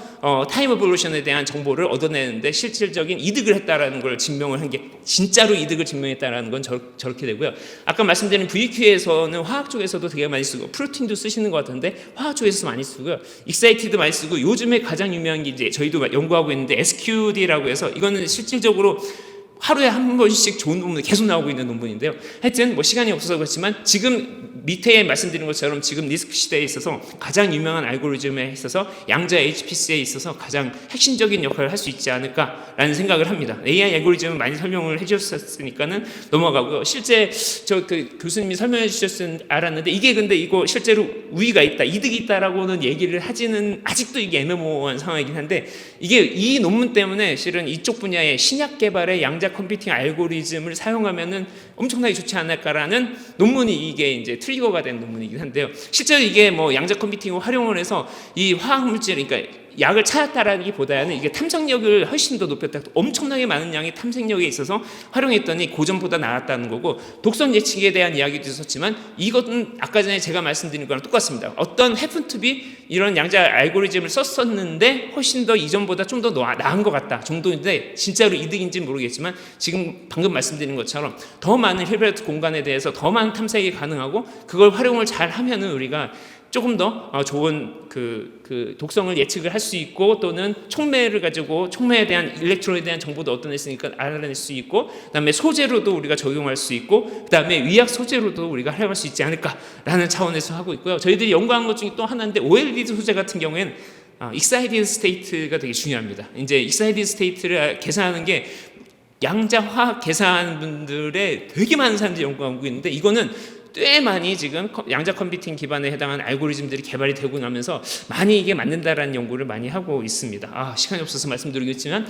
타임 에볼루션에 대한 정보를 얻어내는데 실질적인 이득을 했다라는 걸 증명을 한 게, 진짜로 이득을 증명했다라는 건 저렇게 되고요. 아까 말씀드린 VQ에서는 화학 쪽에서도 되게 많이 쓰고, 프로틴도 쓰시는 것 같은데 화학 쪽에서 많이 쓰고요. 익사이티드 많이 쓰고, 요즘에 가장 유명한 게 이제 저희도 연구하고 있는데 SQD라고 해서, 이거는 실질적으로 하루에 한 번씩 좋은 논문이 계속 나오고 있는 논문인데요. 하여튼 뭐 시간이 없어서 그렇지만 지금 밑에 말씀드린 것처럼 지금 리스크 시대에 있어서 가장 유명한 알고리즘에 있어서 양자 HPC에 있어서 가장 핵심적인 역할을 할 수 있지 않을까라는 생각을 합니다. AI 알고리즘은 많이 설명을 해주셨으니까는 넘어가고요. 실제 저 그 교수님이 설명해 주셨은 알았는데, 이게 근데 이거 실제로 우위가 있다, 이득이 있다라고는 얘기를 하지는, 아직도 이게 애매모호한 상황이긴 한데, 이게 이 논문 때문에 실은 이쪽 분야의 신약 개발에 양자 컴퓨팅 알고리즘을 사용하면은 엄청나게 좋지 않을까라는 논문이, 이게 이제 트리거가 된 논문이긴 한데요. 실제로 이게 뭐 양자 컴퓨팅을 활용을 해서 이 화학 물질, 그러니까 약을 찾았다라기보다는 이게 탐색력을 훨씬 더 높였다. 엄청나게 많은 양의 탐색력에 있어서 활용했더니 고전보다 나았다는 거고, 독성 예측에 대한 이야기도 있었지만 이것은 아까 전에 제가 말씀드린 거랑 똑같습니다. 어떤 happen to be 이런 양자 알고리즘을 썼었는데 훨씬 더 이전보다 좀 더 나은 것 같다 정도인데, 진짜로 이득인지 모르겠지만 지금 방금 말씀드린 것처럼 더 많은 힐베르트 공간에 대해서 더 많은 탐색이 가능하고, 그걸 활용을 잘 하면은 우리가 조금 더 좋은 그 독성을 예측을 할 수 있고, 또는 촉매를 가지고 촉매에 대한 일렉트론에 대한 정보도 얻어냈으니까 알아낼 수 있고, 그다음에 소재로도 우리가 적용할 수 있고, 그다음에 위약 소재로도 우리가 활용할 수 있지 않을까라는 차원에서 하고 있고요. 저희들이 연구한 것 중에 또 하나인데, OLED 소재 같은 경우에는 excited state가 되게 중요합니다. 이제 excited state를 계산하는 게 양자 화학 계산하는 분들의 되게 많은 사람들이 연구하고 있는데, 이거는 꽤 많이 지금 양자 컴퓨팅 기반에 해당하는 알고리즘들이 개발이 되고 나면서 많이 이게 맞는다라는 연구를 많이 하고 있습니다. 시간이 없어서 말씀드리겠지만,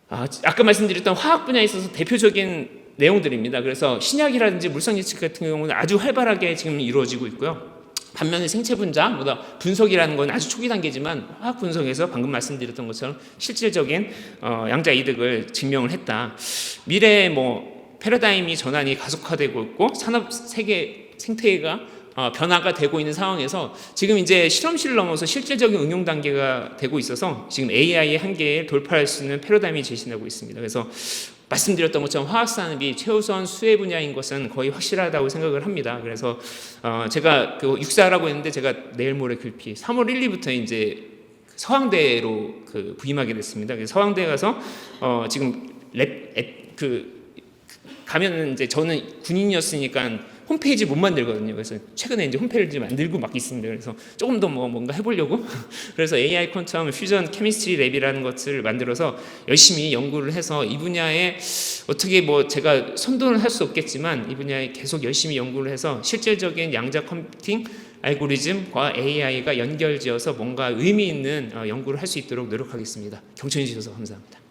아까 말씀드렸던 화학 분야에 있어서 대표적인 내용들입니다. 그래서 신약이라든지 물성 예측 같은 경우는 아주 활발하게 지금 이루어지고 있고요. 반면에 생체 분자보다 분석이라는 건 아주 초기 단계지만, 화학 분석에서 방금 말씀드렸던 것처럼 실질적인 양자 이득을 증명을 했다. 미래에 뭐 패러다임이 전환이 가속화되고 있고, 산업 세계 생태계가 변화가 되고 있는 상황에서 지금 이제 실험실을 넘어서 실질적인 응용 단계가 되고 있어서 지금 AI의 한계에 돌파할 수 있는 패러다임이 제시되고 있습니다. 그래서 말씀드렸던 것처럼 화학 산업이 최우선 수혜 분야인 것은 거의 확실하다고 생각을 합니다. 그래서 제가 그 육사라고 했는데, 제가 내일 모레 글피 3월 1, 2부터 이제 서강대로 부임하게 됐습니다. 그래서 서강대 가서 지금 가면은 이제 저는 군인이었으니까 홈페이지 못 만들거든요. 그래서 최근에 이제 홈페이지 만들고 막 있습니다. 그래서 조금 더 뭔가 해보려고 그래서 AI 퀀텀 퓨전 케미스트리 랩이라는 것을 만들어서 열심히 연구를 해서 이 분야에 어떻게 뭐 제가 선도를 할 수 없겠지만 이 분야에 계속 열심히 연구를 해서 실질적인 양자 컴퓨팅 알고리즘과 AI가 연결지어서 뭔가 의미 있는 연구를 할 수 있도록 노력하겠습니다. 경청해 주셔서 감사합니다.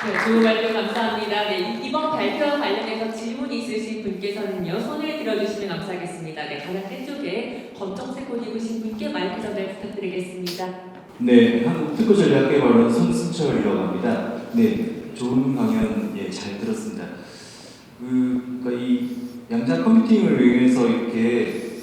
네, 좋은 발표 감사합니다. 네, 이번 발표와 관련해서 질문이 있으신 분께서는요, 손을 들어주시면 감사하겠습니다. 네, 가장 왼쪽에 검정색 옷 입으신 분께 마이크 전달 부탁드리겠습니다. 네, 한국특허전략개발원 손승철이라고 합니다. 네, 좋은 강연 잘 들었습니다. 그러니까 이 양자 컴퓨팅을 이용해서 이렇게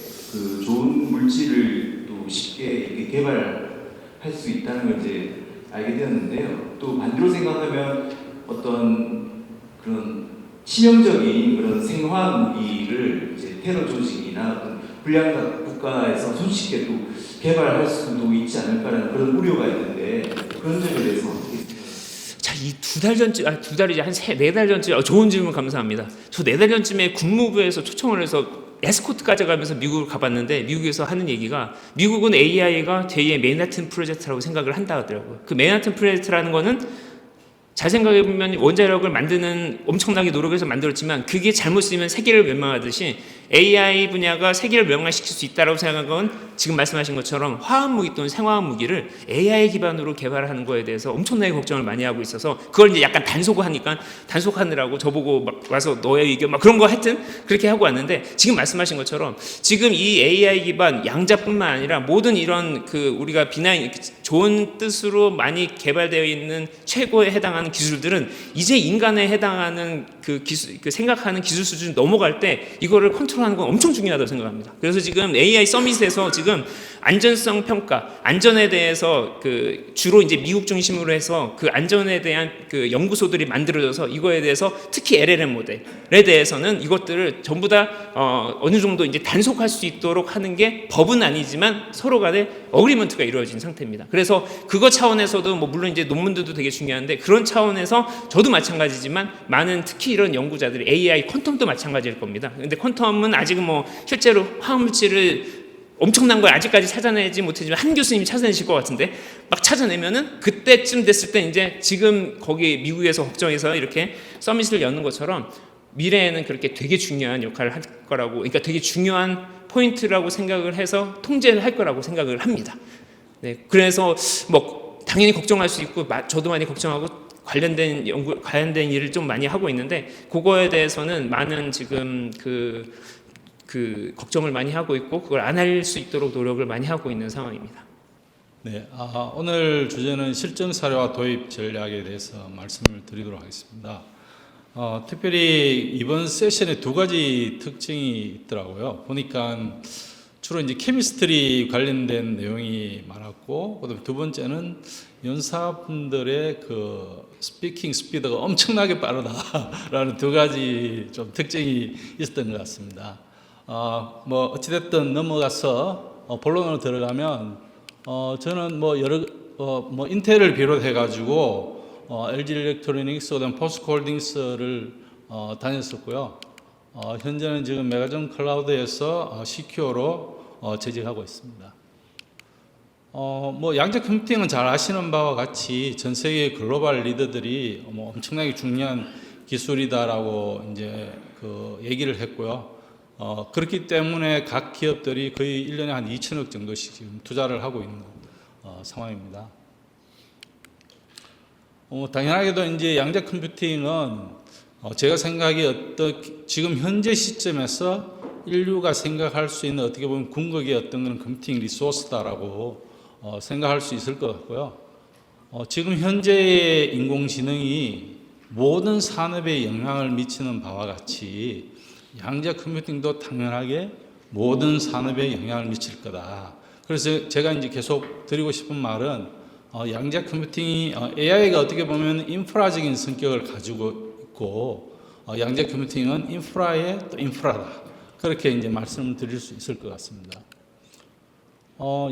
좋은 물질을 또 쉽게 이렇게 개발할 수 있다는 걸 이제 알게 되었는데요. 또 반대로 생각하면 어떤 그런 치명적인 그런 생화학 무기를 이제 테러 조직이나 어떤 불량각 국가에서 손쉽게 또 개발할 수도 있지 않을까라는 그런 우려가 있는데, 그런 점에 대해서 어떻게 생각하세요? 자, 이 두 달 전쯤, 두 달이지 한 4달 전쯤, 좋은 질문 감사합니다. 저 4달 전쯤에 국무부에서 초청을 해서 에스코트 가져가면서 미국을 가봤는데 미국에서 하는 얘기가 미국은 AI가 제2의 맨하튼 프로젝트라고 생각을 한다 하더라고요. 그 맨하튼 프로젝트라는 거는 잘 생각해보면 원자력을 만드는 엄청나게 노력해서 만들었지만 그게 잘못 쓰이면 세계를 멸망하듯이 AI 분야가 세계를 멸망시킬 수 있다고 생각한 건 지금 말씀하신 것처럼 화학무기 또는 생화학 무기를 AI 기반으로 개발하는 거에 대해서 엄청나게 걱정을 많이 하고 있어서 그걸 이제 약간 단속하느라고 저보고 막 와서 너의 의견 막 그런 거 하여튼 그렇게 하고 왔는데 지금 말씀하신 것처럼 지금 이 AI 기반 양자뿐만 아니라 모든 이런 그 우리가 비난 좋은 뜻으로 많이 개발되어 있는 최고에 해당하는 기술들은 이제 인간에 해당하는 그 기술, 그 생각하는 기술 수준 넘어갈 때 이거를 컨트롤하는 건 엄청 중요하다고 생각합니다. 그래서 지금 AI 서밋에서 지금 안전성 평가, 안전에 대해서 그 주로 이제 미국 중심으로 해서 그 안전에 대한 그 연구소들이 만들어져서 이거에 대해서 특히 LLM 모델에 대해서는 이것들을 전부 다 어느 정도 이제 단속할 수 있도록 하는 게 법은 아니지만 서로 간에 어그리먼트가 이루어진 상태입니다. 그래서 그거 차원에서도 뭐 물론 이제 논문들도 되게 중요한데 그런 차원에서 저도 마찬가지지만 많은 특히 이런 연구자들이 AI 퀀텀도 마찬가지일 겁니다. 근데 퀀텀은 아직은 뭐 실제로 화학물질을 엄청난 걸 아직까지 찾아내지 못했지만 한 교수님이 찾아내실 것 같은데 막 찾아내면은 그때쯤 됐을 때 이제 지금 거기 미국에서 걱정해서 이렇게 서밋을 여는 것처럼 미래에는 그렇게 되게 중요한 역할을 할 거라고, 그러니까 되게 중요한 포인트라고 생각을 해서 통제를 할 거라고 생각을 합니다. 네, 그래서 뭐 당연히 걱정할 수 있고 저도 많이 걱정하고 관련된 일을 좀 많이 하고 있는데 그거에 대해서는 많은 지금 그 걱정을 많이 하고 있고 그걸 안 할 수 있도록 노력을 많이 하고 있는 상황입니다. 네, 오늘 주제는 실증 사료화 도입 전략에 대해서 말씀을 드리도록 하겠습니다. 특별히 이번 세션에 두 가지 특징이 있더라고요. 보니까 주로 이제 케미스트리 관련된 내용이 많았고, 그다음에 두 번째는 연사분들의 그 스피킹 스피드가 엄청나게 빠르다라는 두 가지 좀 특징이 있었던 것 같습니다. 뭐 어찌됐든 넘어가서 본론으로 들어가면 저는 뭐 뭐 인텔을 비롯해 가지고 LG 일렉트로닉스 그다음 포스코홀딩스를 다녔었고요. 현재는 지금 메가전 클라우드에서 CQO로 재직하고 있습니다. 뭐 양자 컴퓨팅은 잘 아시는 바와 같이 전 세계 글로벌 리더들이 뭐 엄청나게 중요한 기술이다라고 이제 그 얘기를 했고요. 그렇기 때문에 각 기업들이 거의 1년에 한 2천억 정도씩 지금 투자를 하고 있는 상황입니다. 당연하게도 이제 양자 컴퓨팅은 제가 생각이 지금 현재 시점에서 인류가 생각할 수 있는 어떻게 보면 궁극의 어떤 그런 컴퓨팅 리소스다라고 생각할 수 있을 것 같고요. 지금 현재의 인공지능이 모든 산업에 영향을 미치는 바와 같이 양자 컴퓨팅도 당연하게 모든 산업에 영향을 미칠 거다. 그래서 제가 이제 계속 드리고 싶은 말은 양자 컴퓨팅이 AI가 어떻게 보면 인프라적인 성격을 가지고 있고 양자 컴퓨팅은 인프라의 또 인프라다. 그렇게 이제 말씀을 드릴 수 있을 것 같습니다.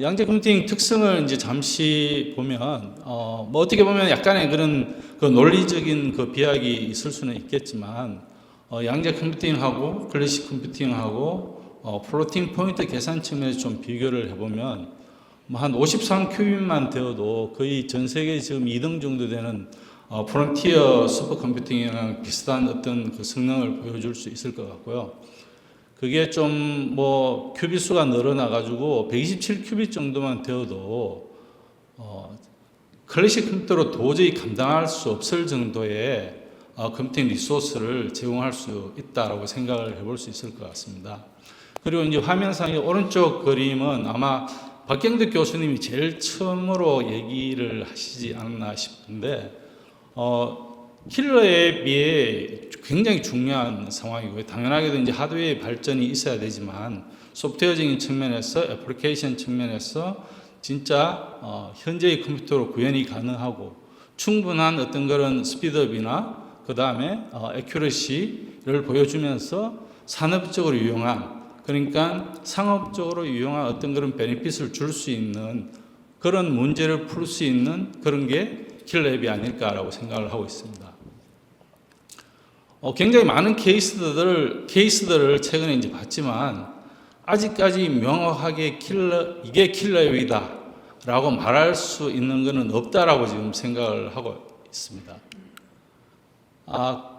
양자 컴퓨팅 특성을 이제 잠시 보면 뭐 어떻게 보면 약간의 그런 그 논리적인 그 비약이 있을 수는 있겠지만 양자 컴퓨팅하고 클래식 컴퓨팅하고 플로팅 포인트 계산 측면에서 좀 비교를 해보면 뭐 한 53큐빅만 되어도 거의 전 세계 지금 2등 정도 되는 프론티어 슈퍼컴퓨팅이랑 비슷한 어떤 그 성능을 보여줄 수 있을 것 같고요. 그게 좀 뭐 큐빅 수가 늘어나 가지고 127큐빅 정도만 되어도 클래식 컴퓨터로 도저히 감당할 수 없을 정도의 컴퓨팅 리소스를 제공할 수 있다라고 생각을 해볼 수 있을 것 같습니다. 그리고 이제 화면상의 오른쪽 그림은 아마 박경덕 교수님이 제일 처음으로 얘기를 하시지 않았나 싶은데 킬러 앱이 굉장히 중요한 상황이고요. 당연하게도 이제 하드웨어의 발전이 있어야 되지만 소프트웨어적인 측면에서 애플리케이션 측면에서 진짜 현재의 컴퓨터로 구현이 가능하고 충분한 어떤 그런 스피드업이나 그 다음에 애큐러시를 보여주면서 산업적으로 유용한, 그러니까 상업적으로 유용한 어떤 그런 베네핏을 줄 수 있는 그런 문제를 풀 수 있는 그런 게 킬러 앱이 아닐까라고 생각을 하고 있습니다. 굉장히 많은 케이스들을 최근에 이제 봤지만 아직까지 명확하게 이게 킬러 앱이다라고 말할 수 있는 것은 없다라고 지금 생각을 하고 있습니다.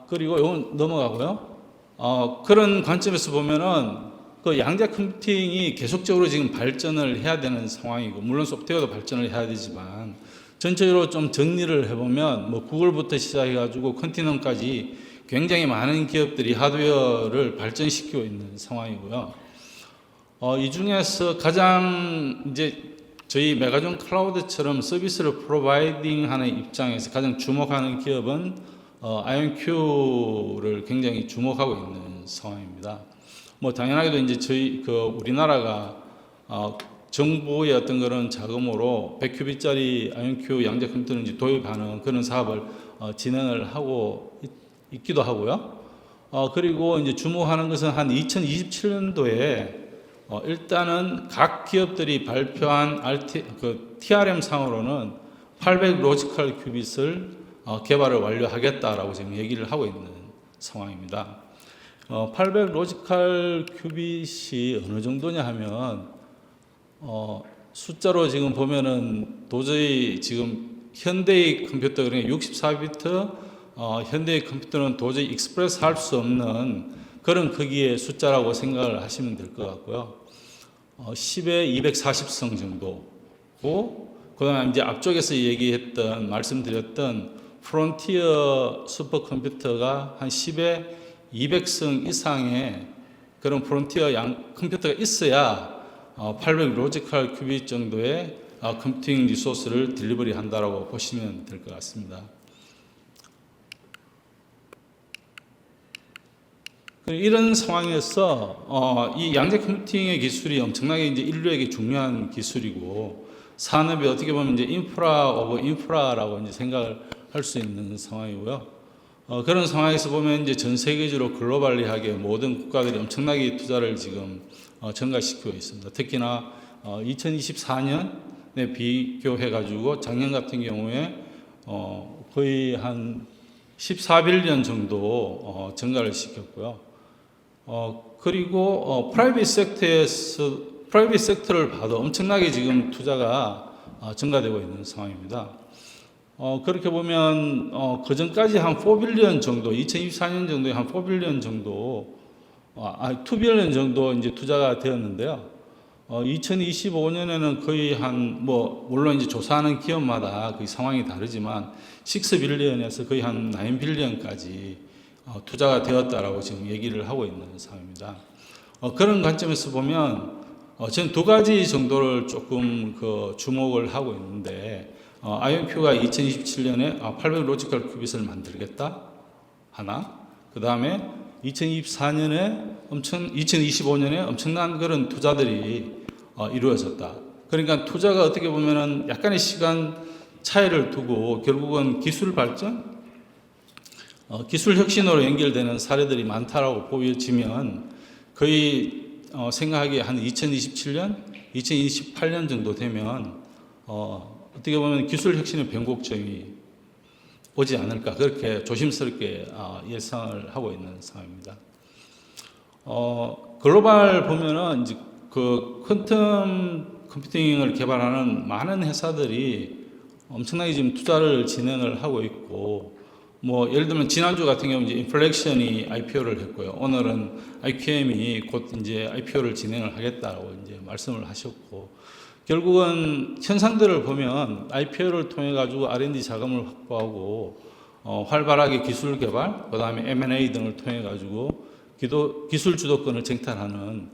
그리고 이건 넘어가고요. 그런 관점에서 보면은 그 양자 컴퓨팅이 계속적으로 지금 발전을 해야 되는 상황이고, 물론 소프트웨어도 발전을 해야 되지만, 전체적으로 좀 정리를 해보면, 뭐 구글부터 시작해가지고 컨티넘까지 굉장히 많은 기업들이 하드웨어를 발전시키고 있는 상황이고요. 이 중에서 가장 이제 저희 메가존 클라우드처럼 서비스를 프로바이딩하는 입장에서 가장 주목하는 기업은 아이온큐를 굉장히 주목하고 있는 상황입니다. 뭐 당연하게도 이제 저희 우리나라가 정부의 어떤 그런 자금으로 100큐빗짜리 아이온큐 양자 컴퓨터를 이제 도입하는 그런 사업을 진행을 하고 있기도 하고요. 그리고 이제 주목하는 것은 한 2027년도에 일단은 각 기업들이 발표한 TRM 상으로는 800 로지컬 큐빗을 개발을 완료하겠다라고 지금 얘기를 하고 있는 상황입니다. 800 로지컬 큐빗이 어느 정도냐 하면 숫자로 지금 보면은 도저히 지금 현대의 컴퓨터, 그러니까 64비트 현대의 컴퓨터는 도저히 익스프레스 할 수 없는 그런 크기의 숫자라고 생각을 하시면 될 것 같고요. 10의 240성 정도고, 그 다음에 이제 앞쪽에서 말씀드렸던 프론티어 슈퍼컴퓨터가 한 10의 200성 이상의 그런 프론티어 컴퓨터가 있어야 800 로지컬 큐빗 정도의 컴퓨팅 리소스를 딜리버리 한다라고 보시면 될 것 같습니다. 이런 상황에서 이 양자 컴퓨팅의 기술이 엄청나게 이제 인류에게 중요한 기술이고, 산업이 어떻게 보면 이제 인프라 오브 인프라라고 이제 생각을 할 수 있는 상황이고요. 그런 상황에서 보면 이제 전 세계적으로 글로벌리하게 모든 국가들이 엄청나게 투자를 지금 증가시키고 있습니다. 특히나 2024년에 비교해 가지고 작년 같은 경우에 거의 한 14빌리언 정도 증가를 시켰고요. 그리고 프라이빗 섹터를 봐도 엄청나게 지금 투자가 증가되고 있는 상황입니다. 그렇게 보면 그 전까지 한 4빌리언 정도, 2024년 정도에 한 4빌리언 정도, 2빌리언 정도 이제 투자가 되었는데요. 2025년에는 거의 물론 이제 조사하는 기업마다 그 상황이 다르지만 6빌리언에서 거의 한 9빌리언까지 투자가 되었다라고 지금 얘기를 하고 있는 상황입니다. 그런 관점에서 보면 저는 두 가지 정도를 조금 주목을 하고 있는데, 아이온큐가 2027년에 800 로지컬 큐빗을 만들겠다 하나, 그 다음에 2025년에 엄청난 그런 투자들이 이루어졌다. 그러니까 투자가 어떻게 보면은 약간의 시간 차이를 두고 결국은 기술 발전, 기술 혁신으로 연결되는 사례들이 많다라고 보여지면 거의 생각하기에 한 2027년, 2028년 정도 되면 어떻게 보면 기술 혁신의 변곡점이 오지 않을까, 그렇게 조심스럽게 예상을 하고 있는 상황입니다. 글로벌 보면은 이제 퀀텀 컴퓨팅을 개발하는 많은 회사들이 엄청나게 지금 투자를 진행을 하고 있고, 예를 들면 지난주 같은 경우 이제 인플렉션이 IPO를 했고요. 오늘은 IQM이 곧 이제 IPO를 진행을 하겠다라고 이제 말씀을 하셨고, 결국은 현상들을 보면 IPO를 통해 가지고 R&D 자금을 확보하고 활발하게 기술 개발, 그다음에 M&A 등을 통해 가지고 기술 주도권을 쟁탈하는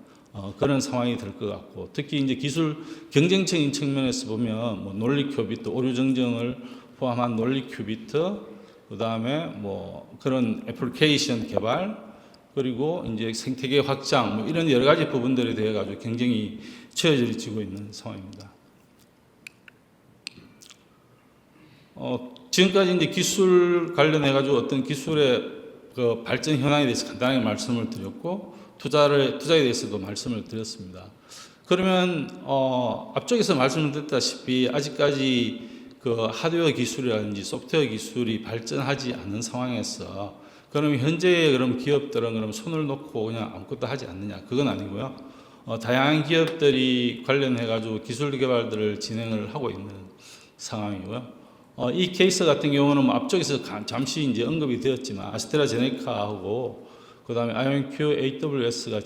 그런 상황이 될 것 같고, 특히 이제 기술 경쟁적인 측면에서 보면 논리 큐비트, 오류 정정을 포함한 논리 큐비트, 그다음에 그런 애플리케이션 개발, 그리고 이제 생태계 확장, 이런 여러 가지 부분들에 대해 가지고 굉장히 처해지고 있는 상황입니다. 지금까지 이제 기술 관련해 가지고 어떤 기술의 발전 현황에 대해서 간단하게 말씀을 드렸고, 투자에 대해서도 말씀을 드렸습니다. 그러면 앞쪽에서 말씀을 드렸다시피 아직까지 하드웨어 기술이라든지 소프트웨어 기술이 발전하지 않은 상황에서 그럼 현재의 그럼 기업들은 그럼 손을 놓고 그냥 아무것도 하지 않느냐? 그건 아니고요. 다양한 기업들이 관련해 가지고 기술 개발들을 진행을 하고 있는 상황이고요. 이 케이스 같은 경우는 뭐 앞쪽에서 잠시 이제 언급이 되었지만 아스트라제네카하고 그다음에 IonQ AWS가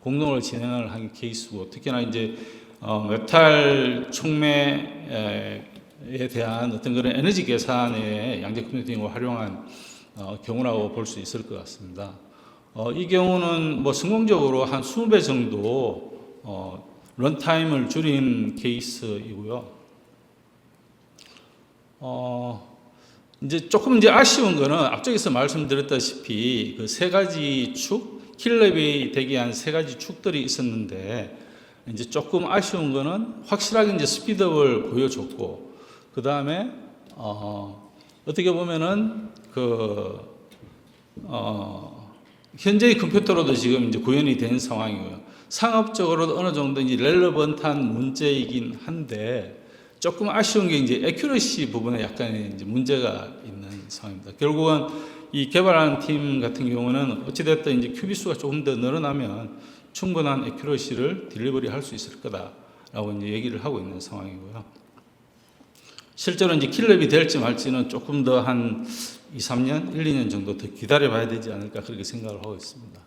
공동으로 진행을 한 케이스고, 특히나 이제 메탈 촉매에 대한 어떤 그런 에너지 계산에 양자 컴퓨팅을 활용한 경우라고 볼 수 있을 것 같습니다. 이 경우는 뭐 성공적으로 한 20배 정도 런타임을 줄인 케이스이고요. 이제 조금 이제 아쉬운 거는 앞쪽에서 말씀드렸다시피 그 세 가지 축, 킬러비 되기 위한 세 가지 축들이 있었는데, 이제 조금 아쉬운 거는 확실하게 이제 스피드업을 보여줬고, 그 다음에 어떻게 보면은 현재의 컴퓨터로도 지금 이제 구현이 된 상황이고요. 상업적으로도 어느 정도 이제 렐러번트한 문제이긴 한데, 조금 아쉬운 게 이제 애큐러시 부분에 약간의 이제 문제가 있는 상황입니다. 결국은 이 개발하는 팀 같은 경우는 어찌됐든 이제 큐비 수가 조금 더 늘어나면 충분한 애큐러시를 딜리버리 할 수 있을 거다라고 이제 얘기를 하고 있는 상황이고요. 실제로 이제 킬럽이 될지 말지는 조금 더 한 2, 3년, 1, 2년 정도 더 기다려 봐야 되지 않을까 그렇게 생각을 하고 있습니다.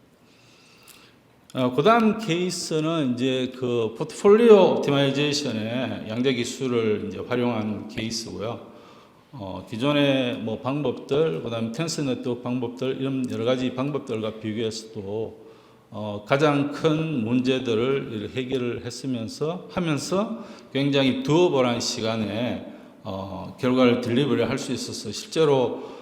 그 다음 케이스는 이제 그 포트폴리오 옵티마이제이션의 양자 기술을 이제 활용한 케이스고요. 기존의 뭐 방법들, 그 다음 텐스 네트워크 방법들, 이런 여러 가지 방법들과 비교해서도 가장 큰 문제들을 해결을 하면서 굉장히 두어버란 시간에 결과를 딜리버리 할 수 있어서, 실제로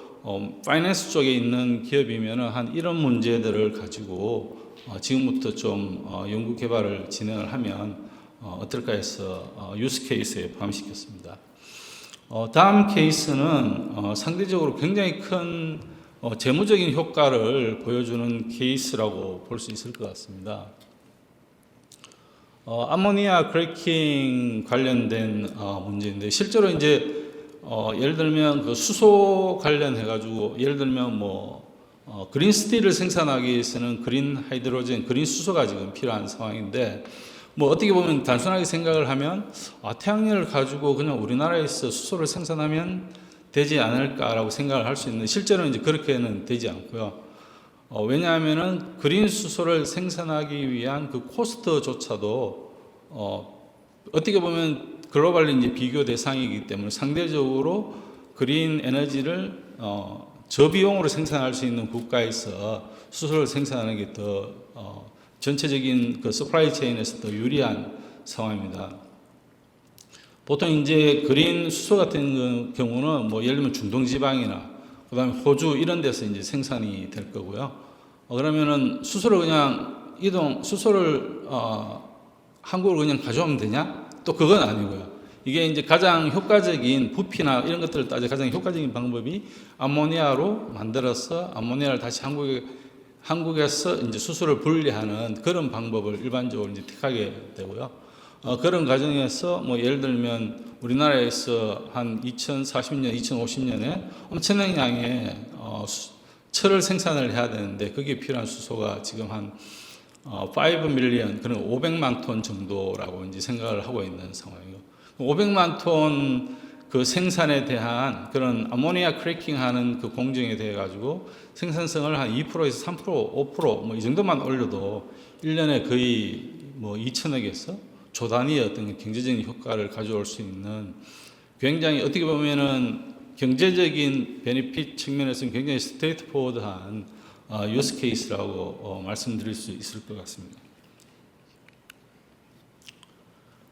파이낸스 쪽에 있는 기업이면은 한 이런 문제들을 가지고 지금부터 좀 연구 개발을 진행을 하면 어떨까 해서 유스 케이스에 포함시켰습니다. 다음 케이스는 상대적으로 굉장히 큰 재무적인 효과를 보여주는 케이스라고 볼 수 있을 것 같습니다. 암모니아 크래킹 관련된 문제인데, 실제로 이제 예를 들면 그 수소 관련해 가지고, 예를 들면 뭐 그린 스틸을 생산하기 위해서는 그린 하이드로젠, 그린 수소가 지금 필요한 상황인데, 뭐 어떻게 보면 단순하게 생각을 하면 태양열을 가지고 그냥 우리나라에서 수소를 생산하면 되지 않을까라고 생각을 할 수 있는데, 실제로는 이제 그렇게는 되지 않고요. 왜냐하면은 그린 수소를 생산하기 위한 그 코스트조차도 어떻게 보면 글로벌리 이제 비교 대상이기 때문에 상대적으로 그린 에너지를 저비용으로 생산할 수 있는 국가에서 수소를 생산하는 게 더 전체적인 그 서플라이 체인에서 더 유리한 상황입니다. 보통 이제 그린 수소 같은 경우는 뭐 예를 들면 중동 지방이나 그다음에 호주 이런 데서 이제 생산이 될 거고요. 그러면은 수소를 한국으로 그냥 가져오면 되냐? 또 그건 아니고요. 이게 이제 가장 효과적인 부피나 이런 것들을 따져 가장 효과적인 방법이 암모니아로 만들어서 암모니아를 다시 한국에서 이제 수소를 분리하는 그런 방법을 일반적으로 이제 택하게 되고요. 그런 과정에서 뭐 예를 들면 우리나라에서 한 2040년, 2050년에 엄청난 양의 철을 생산을 해야 되는데, 거기에 필요한 수소가 지금 한 5 밀리언, 그런 500만 톤 정도라고 이제 생각을 하고 있는 상황이에요. 500만 톤 그 생산에 대한 그런 아모니아 크래킹 하는 그 공정에 대해 가지고 생산성을 한 2%에서 3%, 5% 뭐 이 정도만 올려도 1년에 거의 뭐 2천억에서 조 단위의 어떤 경제적인 효과를 가져올 수 있는, 굉장히 어떻게 보면은 경제적인 베네핏 측면에서는 굉장히 스트레이트 포워드한 유스 케이스라고 말씀드릴 수 있을 것 같습니다.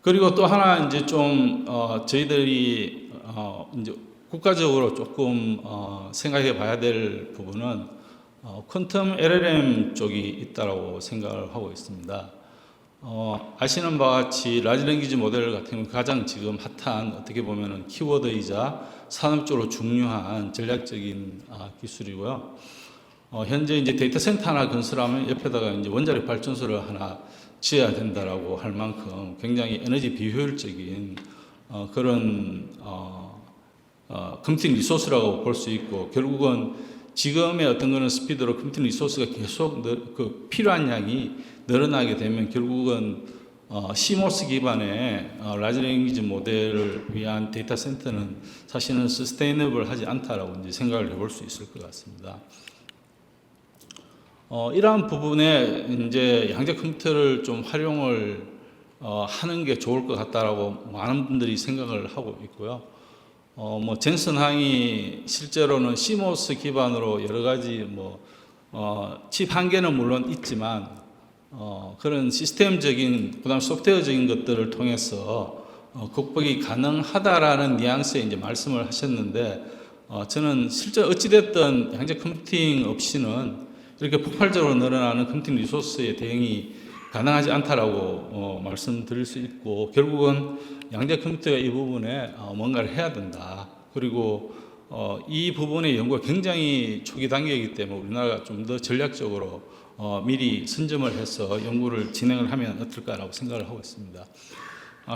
그리고 또 하나 이제 좀 저희들이 이제 국가적으로 조금 생각해 봐야 될 부분은 퀀텀 LLM 쪽이 있다라고 생각을 하고 있습니다. 아시는 바와 같이 라지 랭귀지 모델 같은 경우는 가장 지금 핫한 어떻게 보면은 키워드이자 산업적으로 중요한 전략적인 기술이고요. 현재 이제 데이터 센터 하나 건설하면 옆에다가 이제 원자력 발전소를 하나 지어야 된다라고 할 만큼 굉장히 에너지 비효율적인 그런 컴퓨팅 리소스라고 볼 수 있고, 결국은 지금의 어떤 그런 스피드로 컴퓨팅 리소스가 계속 필요한 양이 늘어나게 되면 결국은 CMOS 기반의 라지 랭귀지 모델을 위한 데이터 센터는 사실은 서스테이너블 하지 않다라고 이제 생각을 해볼 수 있을 것 같습니다. 이러한 부분에 이제 양자 컴퓨터를 좀 활용을 하는 게 좋을 것 같다라고 많은 분들이 생각을 하고 있고요. 뭐 젠슨 항이 실제로는 CMOS 기반으로 여러 가지 칩 한계는 물론 있지만 그런 시스템적인 그다음 소프트웨어적인 것들을 통해서 극복이 가능하다라는 뉘앙스의 이제 말씀을 하셨는데 저는 실제 어찌됐든 양자 컴퓨팅 없이는 이렇게 폭발적으로 늘어나는 컴퓨팅 리소스의 대응이 가능하지 않다라고 말씀드릴 수 있고 결국은 양자 컴퓨터가 이 부분에 뭔가를 해야 된다. 그리고 이 부분의 연구가 굉장히 초기 단계이기 때문에 우리나라가 좀 더 전략적으로 미리 선점을 해서 연구를 진행을 하면 어떨까라고 생각을 하고 있습니다.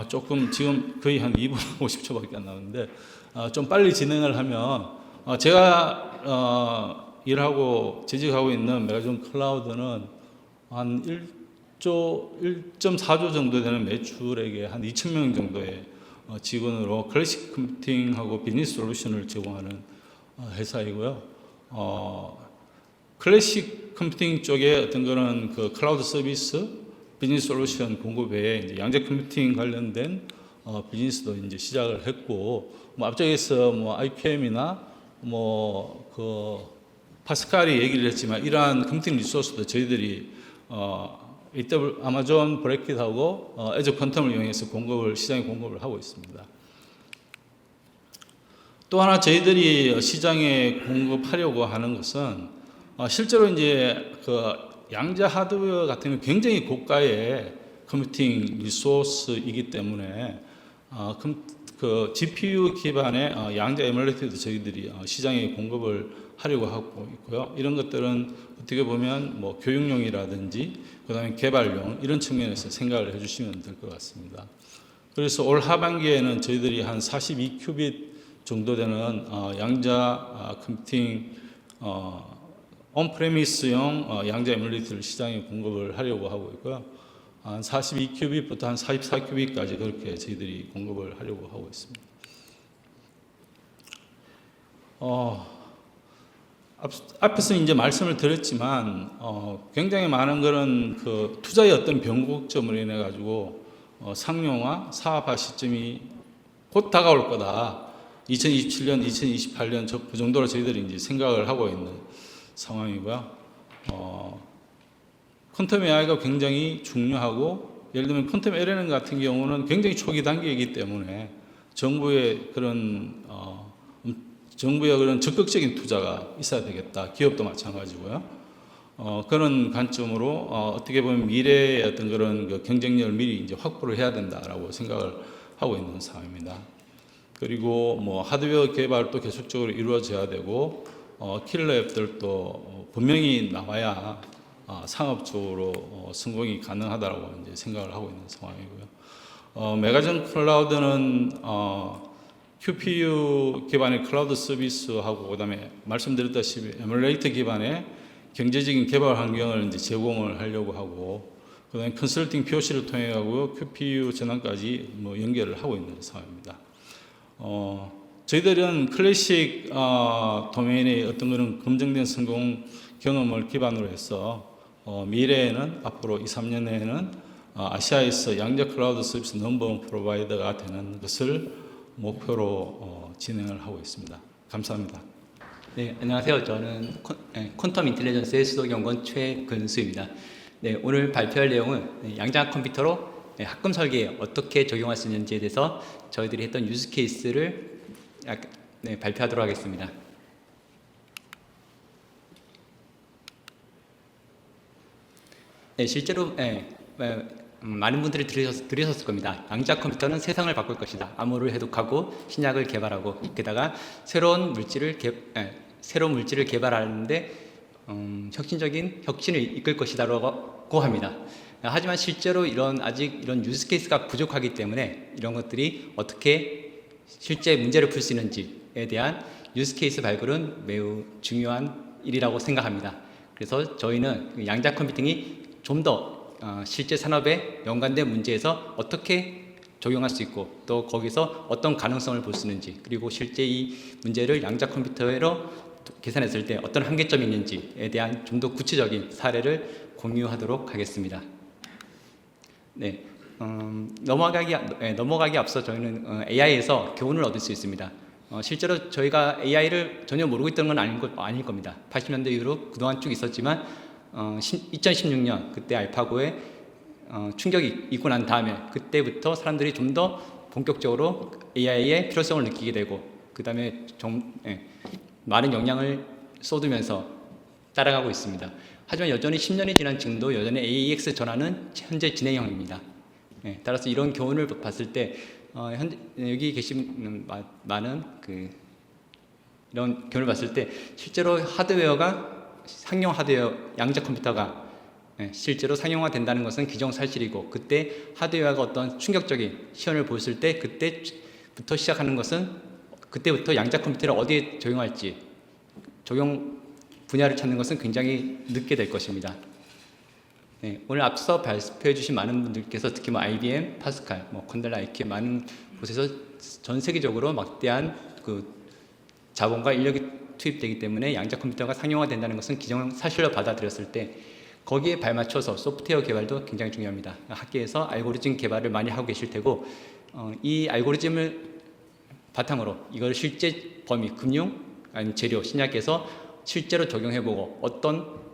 조금 지금 거의 한 2분 50초밖에 안 남았는데 좀 빨리 진행을 하면 제가 일하고 재직하고 있는 메가존 클라우드는 한 1.4조 정도 되는 매출액에 한 2,000명 정도의 직원으로 클래식 컴퓨팅하고 비즈니스 솔루션을 제공하는 회사이고요. 클래식 컴퓨팅 쪽에 어떤 그런 그 클라우드 서비스, 비즈니스 솔루션 공급 외에 이제 양자 컴퓨팅 관련된 비즈니스도 이제 시작을 했고, 앞쪽에서 IQM이나 파스칼이 얘기를 했지만 이러한 컴퓨팅 리소스도 저희들이 아마존 브레킷하고 애저 퀀텀을 이용해서 시장에 공급을 하고 있습니다. 또 하나 저희들이 시장에 공급하려고 하는 것은 실제로 이제 그 양자 하드웨어 같은 경우 굉장히 고가의 컴퓨팅 리소스이기 때문에 그 GPU 기반의 양자 에뮬레이터도 저희들이 시장에 공급을 하려고 하고 있고요. 이런 것들은 어떻게 보면 교육용이라든지 그다음에 개발용 이런 측면에서 생각을 해주시면 될 것 같습니다. 그래서 올 하반기에는 저희들이 한 42큐빗 정도 되는 양자 컴퓨팅 온프레미스용 양자 에뮬레이터를 시장에 공급을 하려고 하고 있고요. 한 42큐빗부터 한 44큐빗까지 그렇게 저희들이 공급을 하려고 하고 있습니다. 앞에서 이제 말씀을 드렸지만 굉장히 많은 그런 그 투자의 어떤 변곡점을 인해 가지고 상용화, 사업화 시점이 곧 다가올 거다. 2027년, 2028년 그 정도로 저희들이 이제 생각을 하고 있는 상황이고요. 퀀텀 AI가 굉장히 중요하고 예를 들면 퀀텀 LLM 같은 경우는 굉장히 초기 단계이기 때문에 정부의 그런 적극적인 투자가 있어야 되겠다. 기업도 마찬가지고요. 그런 관점으로 어떻게 보면 미래의 어떤 그런 그 경쟁력을 미리 이제 확보를 해야 된다라고 생각을 하고 있는 상황입니다. 그리고 하드웨어 개발도 계속적으로 이루어져야 되고 킬러 앱들도 분명히 나와야 상업적으로 성공이 가능하다라고 이제 생각을 하고 있는 상황이고요. 메가존 클라우드는 QPU 기반의 클라우드 서비스하고 그다음에 말씀드렸다시피 에뮬레이터 기반의 경제적인 개발 환경을 이제 제공을 하려고 하고 그다음에 컨설팅 POC를 통해 가고 QPU 전환까지 연결을 하고 있는 상황입니다. 저희들은 클래식 도메인의 어떤 그런 검증된 성공 경험을 기반으로 해서 미래에는 앞으로 2, 3년 내에는 아시아에서 양자 클라우드 서비스 넘버원 프로바이더가 되는 것을 목표로 진행을 하고 있습니다. 감사합니다. 네, 안녕하세요. 저는 퀀텀 인텔리전스의 수석연구원 최근수입니다. 네, 오늘 발표할 내용은 양자 컴퓨터로 학금 설계에 어떻게 적용할 수 있는지에 대해서 저희들이 했던 유즈 케이스를 발표하도록 하겠습니다. 네, 실제로 많은 분들이 들으셨을 겁니다. 양자 컴퓨터는 세상을 바꿀 것이다. 암호를 해독하고 신약을 개발하고 게다가 새로운 물질을 개발하는데 혁신적인 혁신을 이끌 것이다라고 합니다. 하지만 실제로 아직 이런 유즈 케이스가 부족하기 때문에 이런 것들이 어떻게 실제 문제를 풀 수 있는지에 대한 유즈 케이스 발굴은 매우 중요한 일이라고 생각합니다. 그래서 저희는 그 양자 컴퓨팅이 좀 더 실제 산업에 연관된 문제에서 어떻게 적용할 수 있고 또 거기서 어떤 가능성을 볼 수 있는지 그리고 실제 이 문제를 양자 컴퓨터로 계산했을 때 어떤 한계점이 있는지에 대한 좀 더 구체적인 사례를 공유하도록 하겠습니다. 네, 넘어가기 앞서 저희는 AI에서 교훈을 얻을 수 있습니다. 실제로 저희가 AI를 전혀 모르고 있던 건 아닐 겁니다. 80년대 이후로 그동안 쭉 있었지만 2016년 그때 알파고에 충격이 있고 난 다음에 그때부터 사람들이 좀 더 본격적으로 AI의 필요성을 느끼게 되고 그 다음에 많은 영향을 쏟으면서 따라가고 있습니다. 하지만 여전히 10년이 지난 지금도 여전히 AEX 전환은 현재 진행형입니다. 따라서 이런 교훈을 봤을 때 여기 계신 많은 이런 교훈을 봤을 때 실제로 하드웨어가 상용 하드웨어 양자 컴퓨터가 실제로 상용화된다는 것은 기정사실이고 그때 하드웨어가 어떤 충격적인 시연을 보였을 때 그때부터 시작하는 것은 그때부터 양자 컴퓨터를 어디에 적용할지 적용 분야를 찾는 것은 굉장히 늦게 될 것입니다. 오늘 앞서 발표해 주신 많은 분들께서 특히 IBM, 파스칼, 컨델라 이렇게 많은 곳에서 전 세계적으로 막대한 자본과 인력이 투입되기 때문에 양자 컴퓨터가 상용화된다는 것은 기정사실로 받아들였을 때 거기에 발맞춰서 소프트웨어 개발도 굉장히 중요합니다. 학계에서 알고리즘 개발을 많이 하고 계실 테고 이 알고리즘을 바탕으로 이걸 실제 범위, 금융, 아니면 재료, 신약에서 실제로 적용해보고 어떤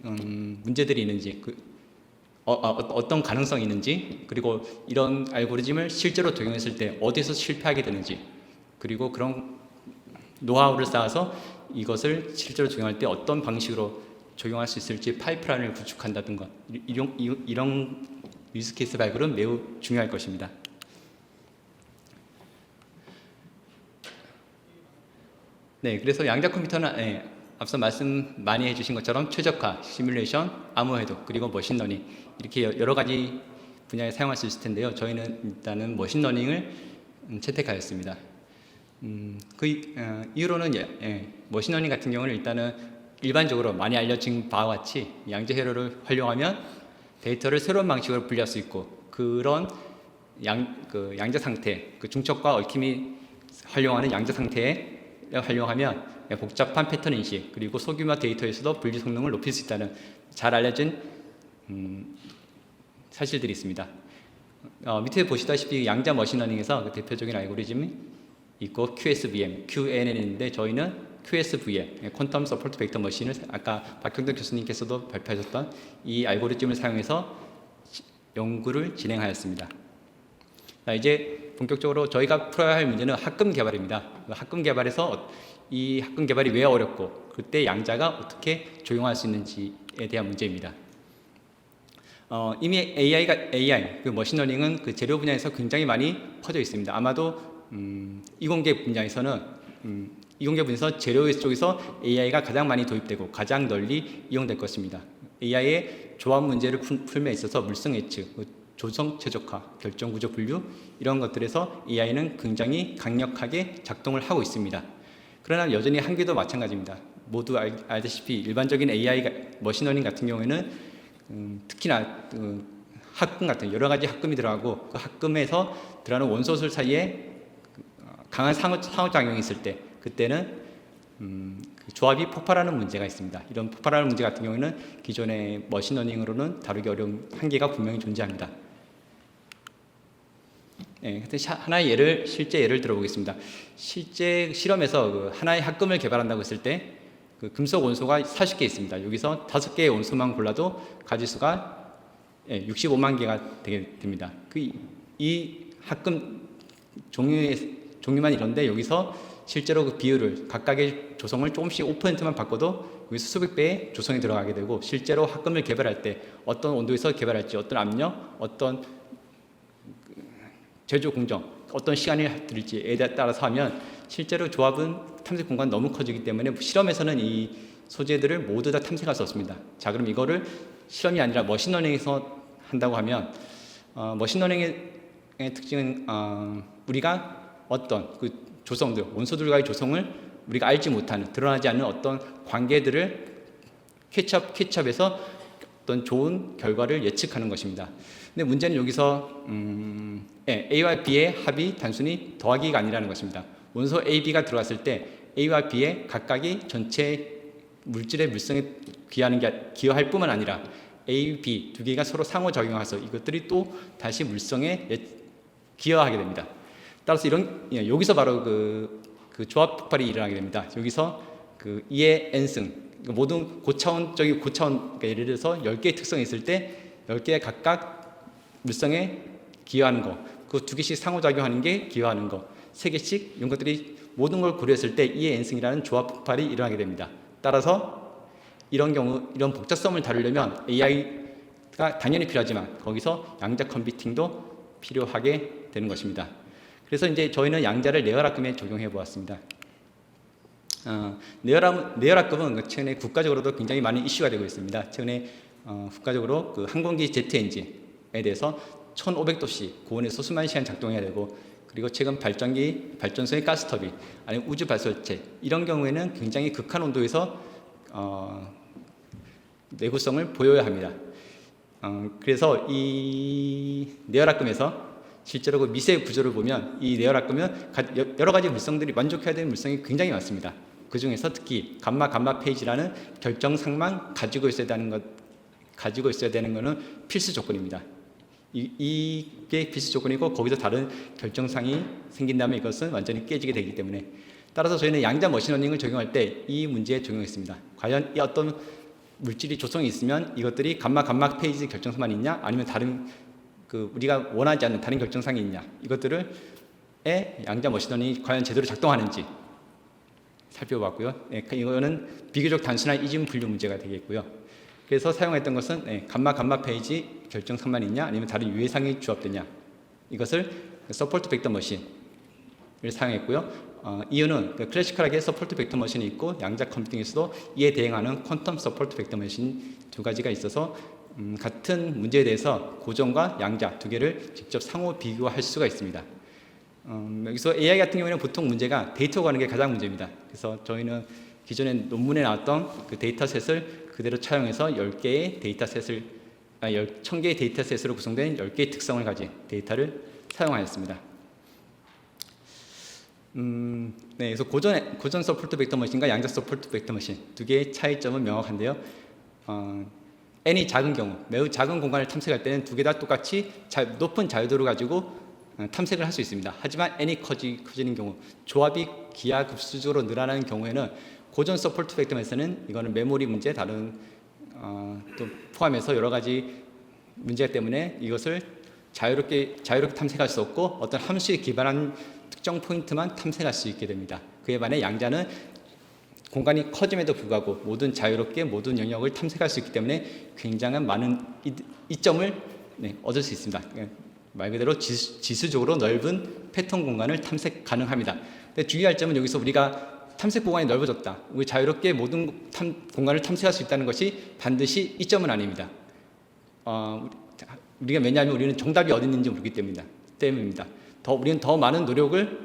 문제들이 있는지 어떤 가능성이 있는지 그리고 이런 알고리즘을 실제로 적용했을 때 어디서 실패하게 되는지 그리고 그런 노하우를 쌓아서 이것을 실제로 적용할 때 어떤 방식으로 적용할 수 있을지 파이프라인을 구축한다든가 이런 유즈케이스 발굴은 매우 중요할 것입니다. 네, 그래서 양자 컴퓨터는 앞서 말씀 많이 해주신 것처럼 최적화, 시뮬레이션, 암호해독 그리고 머신러닝 이렇게 여러 가지 분야에 사용할 수 있을 텐데요. 저희는 일단은 머신러닝을 채택하였습니다. 이유로는 머신러닝 같은 경우는 일단은 일반적으로 많이 알려진 바와 같이 양자 회로를 활용하면 데이터를 새로운 방식으로 분리할 수 있고 그런 양자 상태, 중첩과 얽힘이 활용하는 양자 상태에 활용하면 복잡한 패턴 인식 그리고 소규모 데이터에서도 분리 성능을 높일 수 있다는 잘 알려진 사실들이 있습니다. 밑에 보시다시피 양자 머신러닝에서 대표적인 알고리즘이 있고 QSVM, QNN인데 저희는 QSVM, 퀀텀 서포트 벡터 머신을 아까 박형덕 교수님께서도 발표하셨던 이 알고리즘을 사용해서 연구를 진행하였습니다. 이제 본격적으로 저희가 풀어야 할 문제는 합금 개발입니다. 합금 개발에서 이 합금 개발이 왜 어렵고 그때 양자가 어떻게 적용할 수 있는지에 대한 문제입니다. 이미 AI 머신러닝은 재료 분야에서 굉장히 많이 퍼져 있습니다. 아마도 이공계 분야에서 재료 쪽에서 AI가 가장 많이 도입되고 가장 널리 이용될 것입니다. AI의 조합 문제를 풀면 있어서 물성 예측, 조성 최적화, 결정 구조 분류 이런 것들에서 AI는 굉장히 강력하게 작동을 하고 있습니다. 그러나 여전히 한계도 마찬가지입니다. 모두 알다시피 일반적인 AI 머신러닝 같은 경우에는 특히나 합금 같은 여러 가지 합금이 들어가고 그 합금에서 들어가는 원소술 사이에 강한 상호작용이 있을 때 그때는 조합이 폭발하는 문제가 있습니다. 이런 폭발하는 문제 같은 경우에는 기존의 머신러닝으로는 다루기 어려운 한계가 분명히 존재합니다. 하나의 실제 예를 들어보겠습니다. 실제 실험에서 하나의 합금을 개발한다고 했을 때 금속 원소가 40개 있습니다. 여기서 5개의 원소만 골라도 가지수가 65만 개가 되게 됩니다. 이 합금 종류만 이런데 여기서 실제로 그 비율을 각각의 조성을 조금씩 5%만 바꿔도 여기서 수백 배의 조성이 들어가게 되고 실제로 합금을 개발할 때 어떤 온도에서 개발할지 어떤 압력, 어떤 제조 공정, 어떤 시간이 들을지에 따라서 하면 실제로 조합은 탐색 공간 너무 커지기 때문에 실험에서는 이 소재들을 모두 다 탐색할 수 없습니다. 자, 그럼 이거를 실험이 아니라 머신러닝에서 한다고 하면 머신러닝의 특징은 우리가 어떤 조성들, 원소들과의 조성을 우리가 알지 못하는 드러나지 않는 어떤 관계들을 캐치업해서 어떤 좋은 결과를 예측하는 것입니다. 근데 문제는 여기서 A와 B의 합이 단순히 더하기가 아니라는 것입니다. 원소 A, B가 들어갔을 때 A와 B의 각각이 전체 물질의 물성에 기여할 뿐만 아니라 A, B 두 개가 서로 상호작용해서 이것들이 또 다시 물성에 기여하게 됩니다. 따라서 여기서 바로 그 조합 폭발이 일어나게 됩니다. 여기서 그 2의 n승 모든 고차원적인 그러니까 예를 들어서 10개의 특성이 있을 때 10개의 각각 물성에 기여하는 거, 그 두 개씩 상호작용하는 게 기여하는 거, 3개씩 이런 것들이 모든 걸 고려했을 때 2의 n승이라는 조합 폭발이 일어나게 됩니다. 따라서 이런 복잡성을 다루려면 AI가 당연히 필요하지만 거기서 양자 컴퓨팅도 필요하게 되는 것입니다. 그래서 이제 저희는 양자를 네어라급에 적용해 보았습니다. 네어라급은 최근에 국가적으로도 굉장히 많은 이슈가 되고 있습니다. 최근에 국가적으로 그 항공기 제트 엔진에 대해서 1,500도씨 고온에서 수만 시간 작동해야 되고, 그리고 최근 발전소의 가스터빈, 아니면 우주 발설체 이런 경우에는 굉장히 극한 온도에서 내구성을 보여야 합니다. 그래서 이 네어라급에서 실제로 그 미세 구조를 보면 이 네어라급은 여러 가지 물성들이 만족해야 되는 물성이 굉장히 많습니다. 그 중에서 특히 감마 페이지라는 결정상만 가지고 있어야 되는 것은 필수 조건입니다. 이게 필수 조건이고, 거기서 다른 결정상이 생긴다면 이것은 완전히 깨지게 되기 때문에, 따라서 저희는 양자 머신러닝을 적용할 때 이 문제에 적용했습니다. 과연 이 어떤 물질이 조성이 있으면 이것들이 감마 페이지 결정상만 있냐, 아니면 다른 우리가 원하지 않는 다른 결정상이 있냐, 이것들을 양자 머신러닝이 과연 제대로 작동하는지 살펴봤고요. 이거는 비교적 단순한 이중 분류 문제가 되겠고요. 그래서 사용했던 것은 감마 페이지 결정상만 있냐, 아니면 다른 유해상이 조합되냐, 이것을 서포트 벡터 머신을 사용했고요. 이유는 클래시컬하게 서포트 벡터 머신이 있고, 양자 컴퓨팅에서도 이에 대응하는 퀀텀 서포트 벡터 머신 두 가지가 있어서 같은 문제에 대해서 고전과 양자 두 개를 직접 상호 비교할 수가 있습니다. 여기서 AI 같은 경우에는 보통 문제가 데이터 구하는 게 가장 문제입니다. 그래서 저희는 기존에 논문에 나왔던 그 데이터셋을 그대로 차용해서 10개의 데이터셋을 1000개의 데이터셋으로 구성된 10개의 특성을 가진 데이터를 사용하였습니다. 그래서 고전 서포트 벡터 머신과 양자 서포트 벡터 머신 두 개의 차이점은 명확한데요. n이 작은 경우, 매우 작은 공간을 탐색할 때는 두 개 다 똑같이 높은 자유도를 가지고 탐색을 할 수 있습니다. 하지만 n이 커지는 경우, 조합이 기하급수적으로 늘어나는 경우에는 고전 서포트 벡터에서는 이거는 메모리 문제, 다른 또 포함해서 여러 가지 문제가 때문에 이것을 자유롭게 탐색할 수 없고, 어떤 함수에 기반한 특정 포인트만 탐색할 수 있게 됩니다. 그에 반해 양자는 공간이 커짐에도 불구하고 자유롭게 모든 영역을 탐색할 수 있기 때문에 굉장한 많은 이점을 얻을 수 있습니다. 말 그대로 지수적으로 넓은 패턴 공간을 탐색 가능합니다. 근데 주의할 점은 여기서 우리가 탐색 공간이 넓어졌다, 우리 자유롭게 모든 공간을 탐색할 수 있다는 것이 반드시 이점은 아닙니다. 왜냐하면 우리는 정답이 어디 있는지 모르기 때문입니다. 우리는 더 많은 노력을,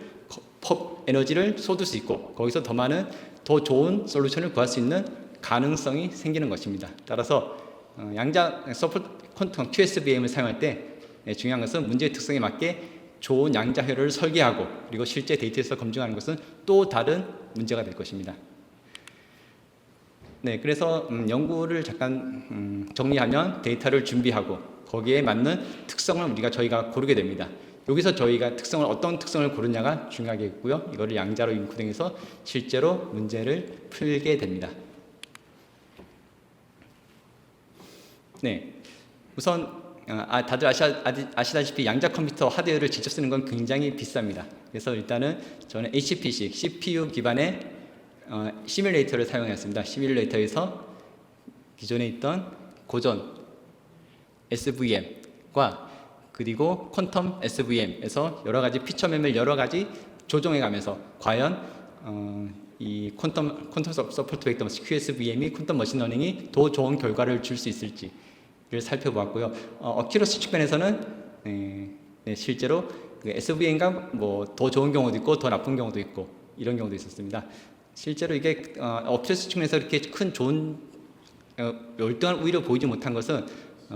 에너지를 쏟을 수 있고, 거기서 더 좋은 솔루션을 구할 수 있는 가능성이 생기는 것입니다. 따라서 양자 서포트 퀀텀 QSVM을 사용할 때 중요한 것은 문제의 특성에 맞게 좋은 양자 회로를 설계하고, 그리고 실제 데이터에서 검증하는 것은 또 다른 문제가 될 것입니다. 그래서 연구를 잠깐 정리하면, 데이터를 준비하고 거기에 맞는 특성을 저희가 고르게 됩니다. 여기서 저희가 어떤 특성을 고르냐가 중요하겠고요. 이거를 양자로 인코딩해서 실제로 문제를 풀게 됩니다. 우선 다들 아시다시피 양자 컴퓨터 하드웨어를 직접 쓰는 건 굉장히 비쌉니다. 그래서 일단은 저는 HPC, CPU 기반의 시뮬레이터를 사용했습니다. 시뮬레이터에서 기존에 있던 고전 SVM과 그리고 퀀텀 SVM에서 여러 가지 피처맵을 여러 가지 조정해가면서 과연 이 퀀텀 서포트 벡터 QSVM이 퀀텀 머신러닝이 더 좋은 결과를 줄 수 있을지를 살펴보았고요. 어큐러시 측면에서는 실제로 그 SVM과 더 좋은 경우도 있고 더 나쁜 경우도 있고 이런 경우도 있었습니다. 실제로 이게 업체수 측면에서 이렇게 큰 좋은 월등한 우위를 보이지 못한 것은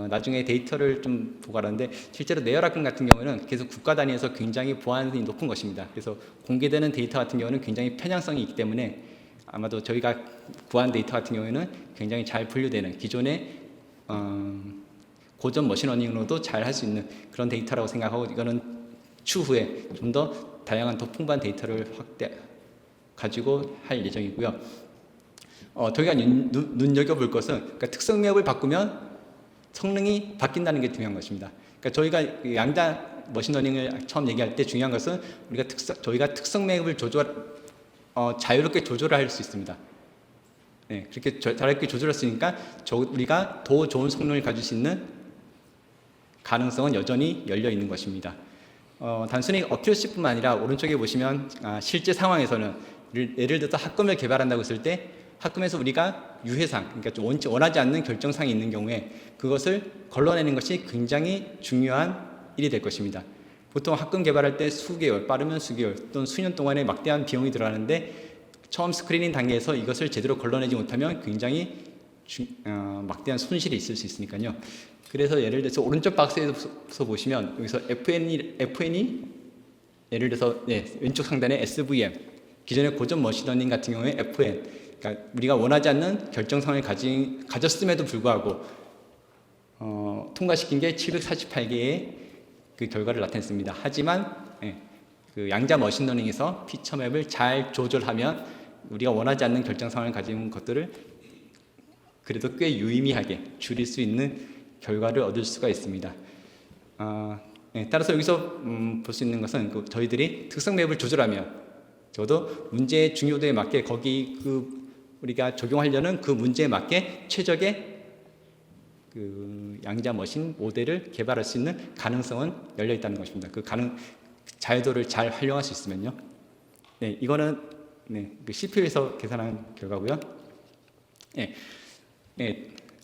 나중에 데이터를 좀 보고 알았는데 실제로 내열학금 같은 경우는 계속 국가 단위에서 굉장히 보안이 높은 것입니다. 그래서 공개되는 데이터 같은 경우는 굉장히 편향성이 있기 때문에 아마도 저희가 구한 데이터 같은 경우에는 굉장히 잘 분류되는 기존의 고전 머신러닝으로도 잘 할 수 있는 그런 데이터라고 생각하고 이거는 추후에 좀 더 다양한 더 풍부한 데이터를 가지고 할 예정이고요. 저희가 눈여겨볼 것은 그러니까 특성 매업을 바꾸면 성능이 바뀐다는 게 중요한 것입니다. 그러니까 저희가 양자 머신러닝을 처음 얘기할 때 중요한 것은 저희가 특성 매업을 자유롭게 조절할 수 있습니다. 네, 그렇게 자유롭게 조절할 수 있으니까 우리가 더 좋은 성능을 가질 수 있는 가능성은 여전히 열려 있는 것입니다. 단순히 어큐러시뿐만 아니라 오른쪽에 보시면 실제 상황에서는 예를 들어서 학금을 개발한다고 했을 때 학금에서 우리가 유해상, 그러니까 원하지 않는 결정사항이 있는 경우에 그것을 걸러내는 것이 굉장히 중요한 일이 될 것입니다. 보통 학금 개발할 때 수개월, 빠르면 수개월 또는 수년 동안의 막대한 비용이 들어가는데 처음 스크리닝 단계에서 이것을 제대로 걸러내지 못하면 굉장히 막대한 손실이 있을 수 있으니까요. 그래서 예를 들어서 오른쪽 박스에서 보시면 여기서 FN이 예를 들어서 왼쪽 상단에 SVM, 기존의 고전 머신러닝 같은 경우에 FN, 그러니까 우리가 원하지 않는 결정상을 가졌음에도 불구하고 통과시킨 게 748개의 그 결과를 나타냈습니다. 하지만 그 양자 머신러닝에서 피처 맵을 잘 조절하면 우리가 원하지 않는 결정상을 가진 것들을 그래도 꽤 유의미하게 줄일 수 있는 결과를 얻을 수가 있습니다. 따라서 여기서 볼 수 있는 것은 저희들이 특성 맵을 조절하면 적어도 문제의 중요도에 맞게 거기 우리가 적용하려는 그 문제에 맞게 최적의 그 양자 머신 모델을 개발할 수 있는 가능성은 열려 있다는 것입니다. 자유도를 잘 활용할 수 있으면요. 이거는 그 CPU에서 계산한 결과고요.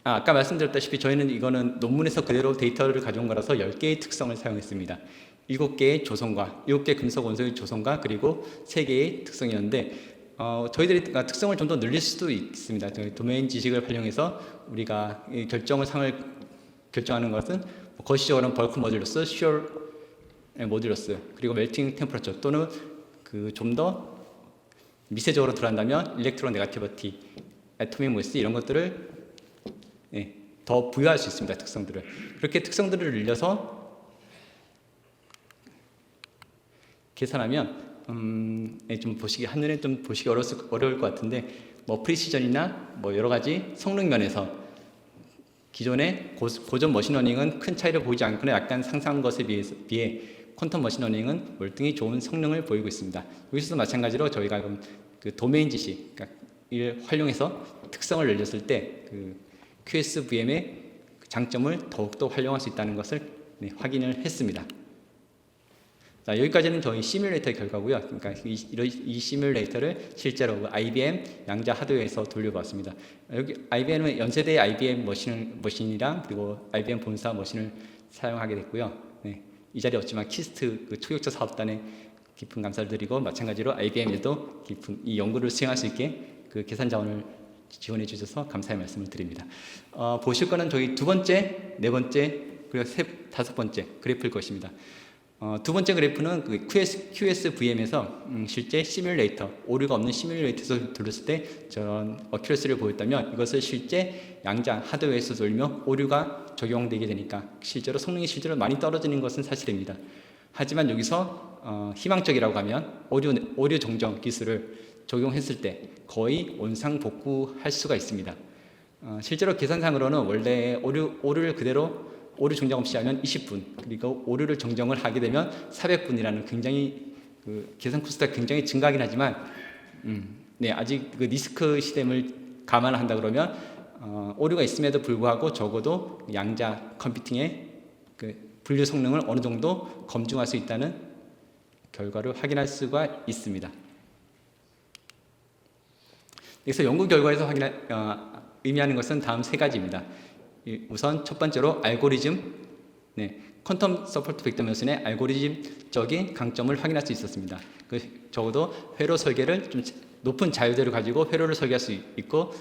아까 말씀드렸다시피 저희는 이거는 논문에서 그대로 데이터를 가져온 거라서 10개의 특성을 사용했습니다. 7개의 조성과 7개 금속 원소의 조성과 그리고 3개의 특성이었는데 저희들이 특성을 좀 더 늘릴 수도 있습니다. 도메인 지식을 활용해서 우리가 결정하는 것은 거시적으로는 벌크 모듈러스, 슈어 모듈러스, 그리고 멜팅 템퍼러처 또는 좀 더 미세적으로 들어간다면 일렉트론 네가티비티, 애토믹 모스 이런 것들을 더 부여할 수 있습니다. 특성들을. 그렇게 특성들을 늘려서 계산하면 한눈에 좀 보시기 어려울 것 같은데 프리시전이나 여러 가지 성능 면에서 기존의 고전 머신러닝은 큰 차이를 보이지 않거나 약간 상상한 것에 비해 퀀텀 머신러닝은 월등히 좋은 성능을 보이고 있습니다. 여기서도 마찬가지로 저희가 그 도메인 지식을 활용해서 특성을 늘렸을 때 QSVM의 장점을 더욱더 활용할 수 있다는 것을 확인을 했습니다. 자, 여기까지는 저희 시뮬레이터 결과고요. 그러니까 이 시뮬레이터를 실제로 IBM 양자 하드웨어에서 돌려봤습니다. 여기 IBM은 연세대 IBM 머신이랑 그리고 IBM 본사 머신을 사용하게 됐고요. 이 자리에 없지만 키스트 초격자 사업단에 깊은 감사를 드리고 마찬가지로 IBM에도 깊은 이 연구를 수행할 수 있게 그 계산 자원을 지원해 주셔서 감사의 말씀을 드립니다. 보실 거는 저희 두 번째, 네 번째, 그리고 다섯 번째 그래프일 것입니다. 두 번째 그래프는 그 QSVM에서 실제 시뮬레이터, 오류가 없는 시뮬레이터에서 돌렸을 때 저런 어큐러시를 보였다면 이것을 실제 양자 하드웨어에서 돌리며 오류가 적용되게 되니까 성능이 실제로 많이 떨어지는 것은 사실입니다. 하지만 여기서 희망적이라고 하면 오류 정정 기술을 적용했을 때 거의 원상복구할 수가 있습니다. 실제로 계산상으로는 원래 오류를 그대로 오류 정정 없이 하면 20분, 그리고 오류를 정정을 하게 되면 400분이라는 굉장히 계산 코스트가 굉장히 증가하긴 하지만 아직 그 리스크 시스템을 감안한다 그러면 오류가 있음에도 불구하고 적어도 양자 컴퓨팅의 분류 성능을 어느 정도 검증할 수 있다는 결과를 확인할 수가 있습니다. 그래서 연구 결과에서 의미하는 것은 다음 세 가지입니다. 우선 첫 번째로 알고리즘, 퀀텀 서포트 벡터 머신의 알고리즘적인 강점을 확인할 수 있었습니다. 적어도 회로 설계를 좀 높은 자유도를 가지고 회로를 설계할 수 있고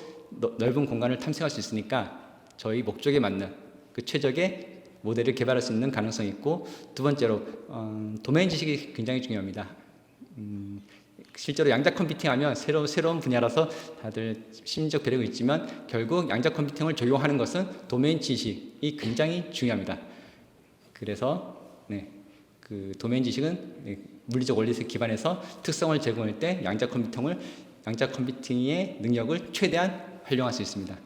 넓은 공간을 탐색할 수 있으니까 저희 목적에 맞는 그 최적의 모델을 개발할 수 있는 가능성이 있고, 두 번째로 도메인 지식이 굉장히 중요합니다. 실제로 양자 컴퓨팅하면 새로운 분야라서 다들 심리적 배려가 있지만 결국 양자 컴퓨팅을 적용하는 것은 도메인 지식이 굉장히 중요합니다. 그래서 그 도메인 지식은 물리적 원리에 기반해서 특성을 제공할 때 양자 컴퓨팅의 능력을 최대한 활용할 수 있습니다.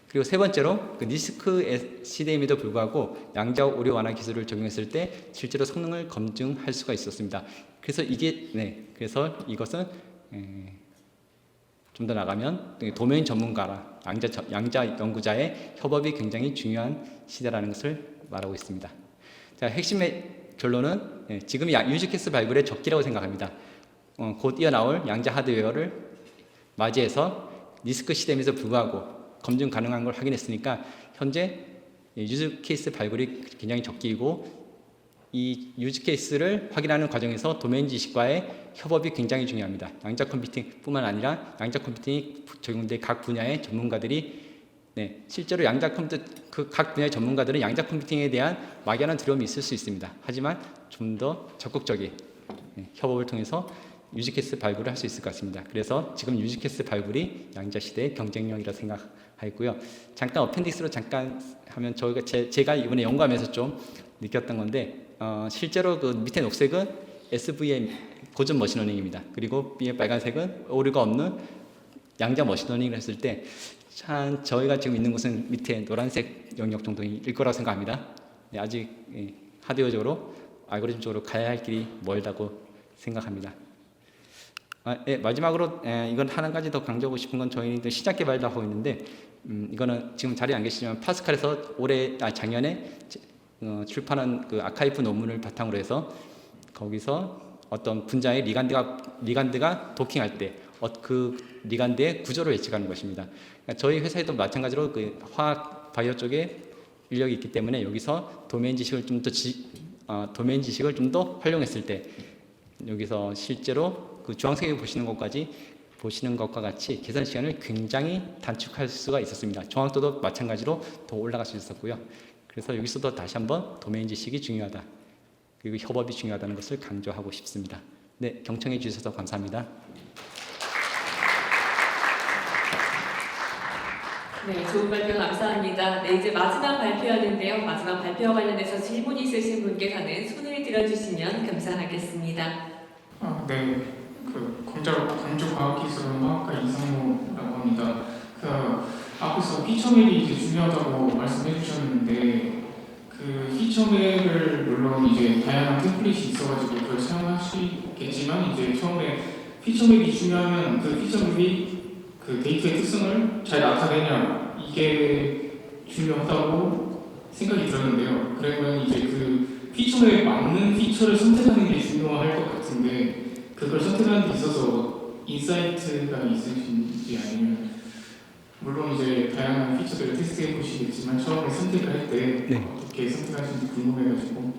그리고 세 번째로 그 니스크 시대임에도 불구하고 양자 오류 완화 기술을 적용했을 때 실제로 성능을 검증할 수가 있었습니다. 그래서 그래서 이것은 좀 더 나가면 도메인 전문가랑 양자 연구자의 협업이 굉장히 중요한 시대라는 것을 말하고 있습니다. 자, 핵심의 결론은 지금 유즈케이스 발굴의 적기라고 생각합니다. 곧 이어나올 양자 하드웨어를 맞이해서 니스크 시대임에도 불구하고 검증 가능한 걸 확인했으니까 현재 유즈케이스 발굴이 굉장히 적기이고, 이 유즈케이스를 확인하는 과정에서 도메인 지식과의 협업이 굉장히 중요합니다. 양자 컴퓨팅뿐만 아니라 양자 컴퓨팅이 적용된 각 분야의 전문가들이 실제로 각 분야의 전문가들은 양자 컴퓨팅에 대한 막연한 두려움이 있을 수 있습니다. 하지만 좀 더 적극적인 협업을 통해서 유즈케이스 발굴을 할 수 있을 것 같습니다. 그래서 지금 유즈케이스 발굴이 양자 시대의 경쟁력이라고 생각하고요. 잠깐 어펜디스로 잠깐 하면 제가 이번에 연구하면서 좀 느꼈던 건데, 실제로 그 밑에 녹색은 SVM 고전 머신러닝입니다. 그리고 위에 빨간색은 오류가 없는 양자 머신러닝을 했을 때 참 저희가 지금 있는 곳은 밑에 노란색 영역 정도일 거라고 생각합니다. 아직 하드웨어적으로 알고리즘적으로 가야 할 길이 멀다고 생각합니다. 마지막으로 이건 한 가지 더 강조하고 싶은 건 저희는 시작 개발도 하고 있는데, 이거는 지금 자리에 안 계시지만 파스칼에서 작년에 출판한 그 아카이브 논문을 바탕으로 해서 거기서 어떤 분자의 리간드가 도킹할 때 그 리간드의 구조를 예측하는 것입니다. 그러니까 저희 회사에도 마찬가지로 그 화학 바이오 쪽에 인력이 있기 때문에 여기서 도메인 지식을 좀 더 활용했을 때 여기서 실제로 그 주황색에 보시는 것과 같이 계산 시간을 굉장히 단축할 수가 있었습니다. 정확도도 마찬가지로 더 올라갈 수 있었고요. 그래서 여기서도 다시 한번 도메인 지식이 중요하다, 그리고 협업이 중요하다는 것을 강조하고 싶습니다. 경청해 주셔서 감사합니다. 좋은 발표 감사합니다. 이제 마지막 발표하는데요. 마지막 발표와 관련해서 질문 있으신 분께서는 손을 들어주시면 감사하겠습니다. 광주과학기술원 화학과 이상호라고 합니다. 앞에서 피처맵이 이제 중요하다고 말씀해 주셨는데, 그 피처맵을 물론 이제 다양한 템플릿이 있어가지고 그걸 사용하시겠지만, 이제 처음에 피처맵이 중요하면 그 피처맵이 그 데이터의 특성을 잘 나타내냐, 이게 중요하다고 생각이 들었는데요. 그러면 이제 그 피처맵에 맞는 피처를 선택하는 게 중요할 것 같은데, 그걸 선택하는 데 있어서 인사이트가 있으신지, 아니면 물론 이제 다양한 피처들을 테스트해 보시겠지만 처음에 선택을 할 때 어떻게 선택하시는지 궁금해가지고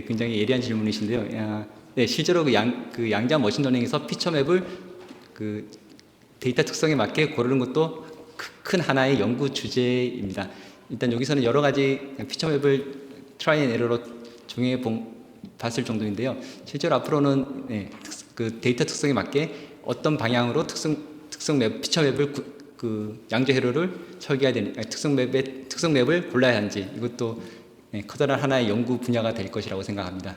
굉장히 예리한 질문이신데요. 실제로 그 양자 머신러닝에서 피처맵을 그 데이터 특성에 맞게 고르는 것도 큰 하나의 연구 주제입니다. 일단 여기서는 여러 가지 피처맵을 트라이 앤 에러로 적용해 봤을 정도인데요. 실제로 앞으로는 그 데이터 특성에 맞게 어떤 방향으로 피처맵을 그 양자 회로를 설계해야 되는, 특성 맵을 골라야 하는지, 이것도 커다란 하나의 연구 분야가 될 것이라고 생각합니다.